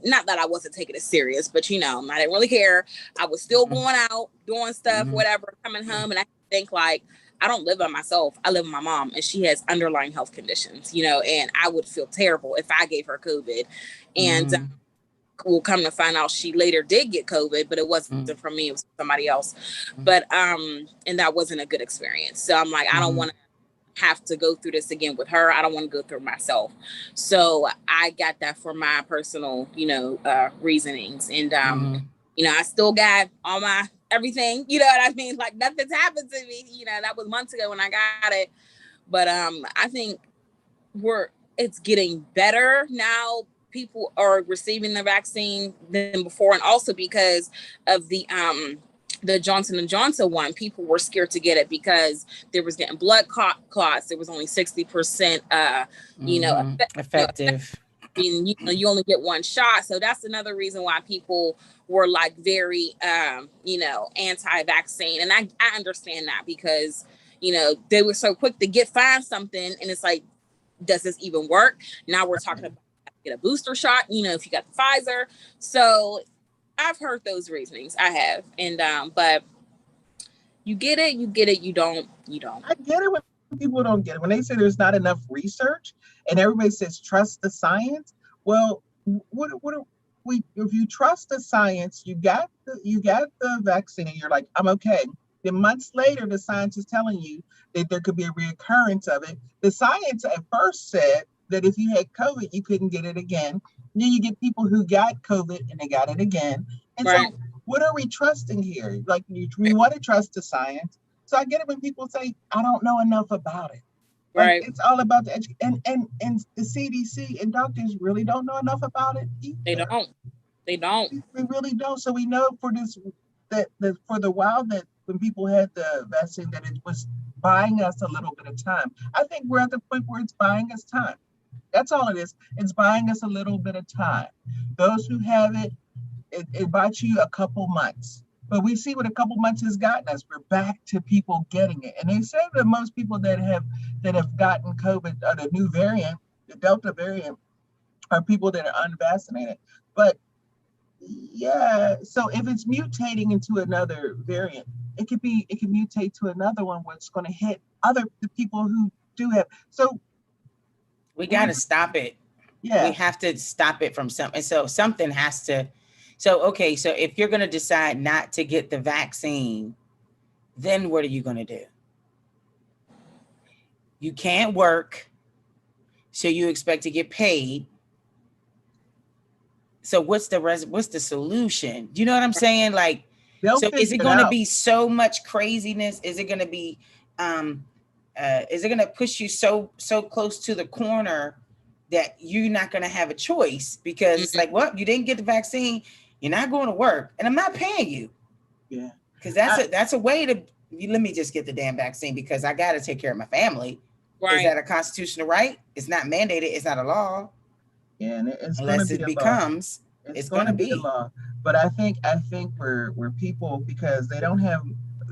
not that I wasn't taking it serious, but, I didn't really care. I was still going out, doing stuff, whatever, coming home. And I think, like, I don't live by myself. I live with my mom, and she has underlying health conditions, and I would feel terrible if I gave her COVID. And we'll come to find out she later did get COVID, but it wasn't from me. It was somebody else. But, and that wasn't a good experience. So I'm like, I don't want to have to go through this again with her. I don't want to go through myself. So I got that for my personal, reasonings. And, I still got all my everything, you know what I mean? Like, nothing's happened to me. That was months ago when I got it. But I think it's getting better now. People are receiving the vaccine than before, and also because of the Johnson & Johnson one, people were scared to get it because there was getting blood clots. There was only 60%, effective. And you only get one shot. So that's another reason why people were like very, anti-vaccine. And I understand that because, they were so quick to find something. And it's like, does this even work? Now we're talking about get a booster shot, if you got the Pfizer. So I've heard those reasonings. I have. And, but you get it, you don't. I get it when people don't get it. When they say there's not enough research and everybody says, trust the science. Well, if you trust the science, you got the vaccine and you're like, I'm okay. Then months later, the science is telling you that there could be a reoccurrence of it. The science at first said that if you had COVID, you couldn't get it again. Then you get people who got COVID and they got it again. And so what are we trusting here? Like, we want to trust the science. So I get it when people say, I don't know enough about it. Like, it's all about the education. And the CDC and doctors really don't know enough about it either. They don't. We really don't. So we know for the while that when people had the vaccine, that it was buying us a little bit of time. I think we're at the point where it's buying us time. That's all it is. It's buying us a little bit of time. Those who have it buys you a couple months. But we see what a couple months has gotten us. We're back to people getting it. And they say that most people that have gotten COVID, or the new variant, the Delta variant, are people that are unvaccinated. But yeah, so if it's mutating into another variant, it can mutate to another one where it's going to hit the people who do have. So we got to stop it. Yeah, we have to stop it from something. So something has to. So, okay, so if you're going to decide not to get the vaccine, then what are you going to do? You can't work, so you expect to get paid. So what's the solution? Do you know what I'm saying? Like, so is it going to be so much craziness? Is it going to be, is it going to push you so close to the corner that you're not going to have a choice? Because it's like, well, you didn't get the vaccine. You're not going to work, and I'm not paying you. Yeah, because that's a way to let me just get the damn vaccine because I got to take care of my family. Right. Is that a constitutional right? It's not mandated. It's not a law. Yeah, and it's going to Unless be it a law. becomes, It's going to be a be. law. But I think we're people because they don't have.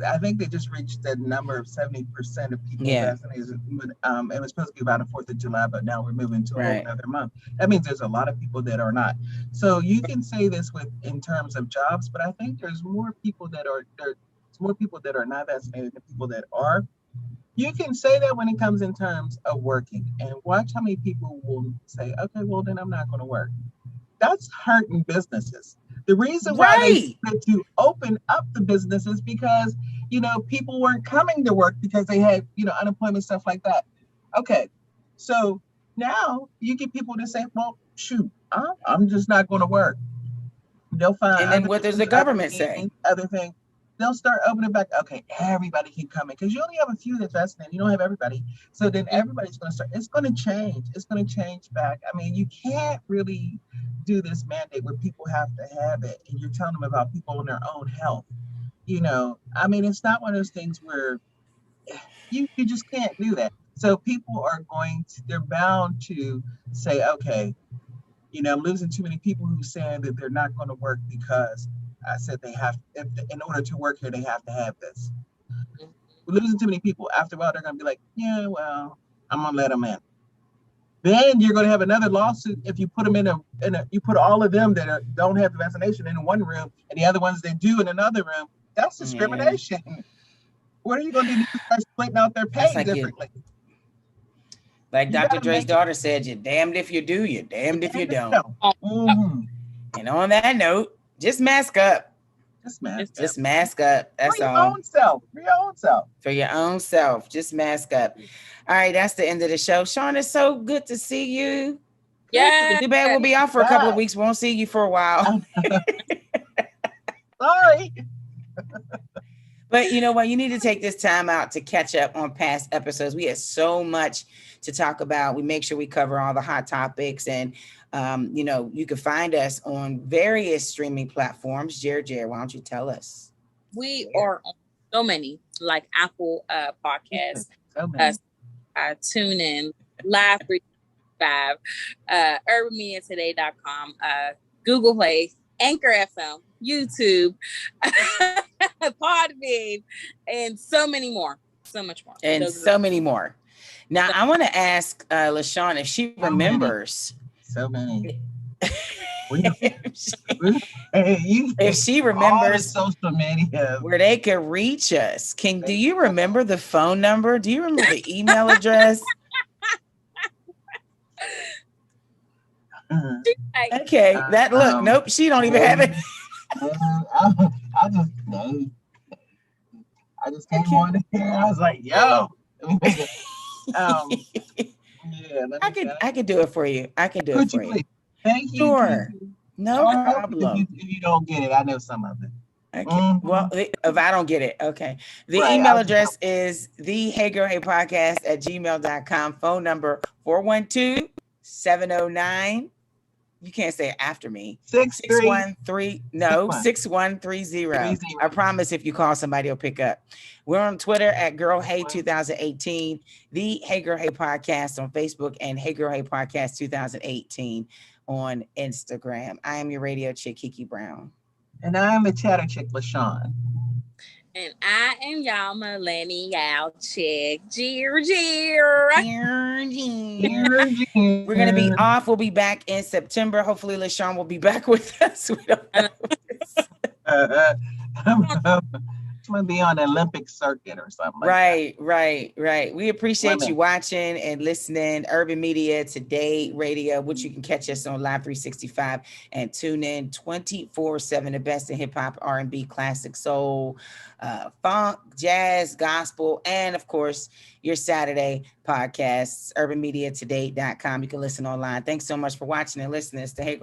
I think they just reached the number of 70% of people vaccinated. It was supposed to be about the 4th of July, but now we're moving to a whole other month. That means there's a lot of people that are not. So you can say this in terms of jobs, but I think there's more people that are not vaccinated than people that are. You can say that when it comes in terms of working, and watch how many people will say, okay, well, then I'm not going to work. That's hurting businesses. The reason why they had to open up the businesses because, people weren't coming to work because they had, unemployment, stuff like that. Okay. So now you get people to say, well, shoot, I'm just not going to work. They'll find. And then what does the government say? Other thing. They'll start opening back. Okay, everybody can come in because you only have a few that's vaccinated. You don't have everybody. So then everybody's going to start. It's going to change. It's going to change back. I mean, you can't really do this mandate where people have to have it and you're telling them about people and their own health. I mean, it's not one of those things where you just can't do that. So people are they're bound to say, okay, I'm losing too many people who saying that they're not going to work because I said they have, in order to work here, they have to have this. We're losing too many people. After a while, they're going to be like, yeah, well, I'm going to let them in. Then you're going to have another lawsuit if you put them you put all of them that don't have the vaccination in one room and the other ones that do in another room. That's discrimination. Yeah. What are you going to do? Start splitting out their pay differently. Like Dr. Dre's daughter said, you're damned if you do, you're damned if you don't. Mm-hmm. And on that note, just mask up. Just mask up. That's all. For your own self. For your own self. Just mask up. All right, that's the end of the show. Shawn, it's so good to see you. Yeah. Too bad we'll be off for a couple of weeks. Won't see you for a while. Sorry. But you know what? You need to take this time out to catch up on past episodes. We had so much to talk about. We make sure we cover all the hot topics. And, you can find us on various streaming platforms. Jared, why don't you tell us? We are on so many, like Apple Podcasts, Tune In, Live 365, UrbanMediaToday.com, Google Play, Anchor FM, YouTube, Podbean, and so many more. So much more. And so many more. Now, I want to ask LaShawn if she remembers. So many. If she remembers social media where they could reach us. Do you remember the phone number? Do you remember the email address? Okay, nope, she don't even have it. I just came on here. I was like, yo. I could do it for you. I can do it for you. Thank you. Sure. No problem. If you don't get it, I know some of it. Okay. Mm-hmm. Well, if I don't get it, okay. The email address is theheyGirlHeyPodcast@gmail.com. Phone number 412-709. You can't say it after me. 6130. I promise if you call, somebody will pick up. We're on Twitter at Girl Hey 2018, the Hey Girl Hey Podcast on Facebook, and Hey Girl Hey Podcast 2018 on Instagram. I am your radio chick, Kiki Brown. And I am the chatter chick, LaShawn. And I am y'all millennial chick, We're going to be off. We'll be back in September. Hopefully, LaShawn will be back with us. We don't know. I'm going to be on the Olympic circuit or something. Right. We appreciate you watching and listening. Urban Media Today Radio, which you can catch us on Live 365 and tune in 24/7. The best in hip hop, R&B, classic soul, funk, jazz, gospel, and of course, your Saturday podcasts, urbanmediatoday.com. You can listen online. Thanks so much for watching and listening to Hey Girl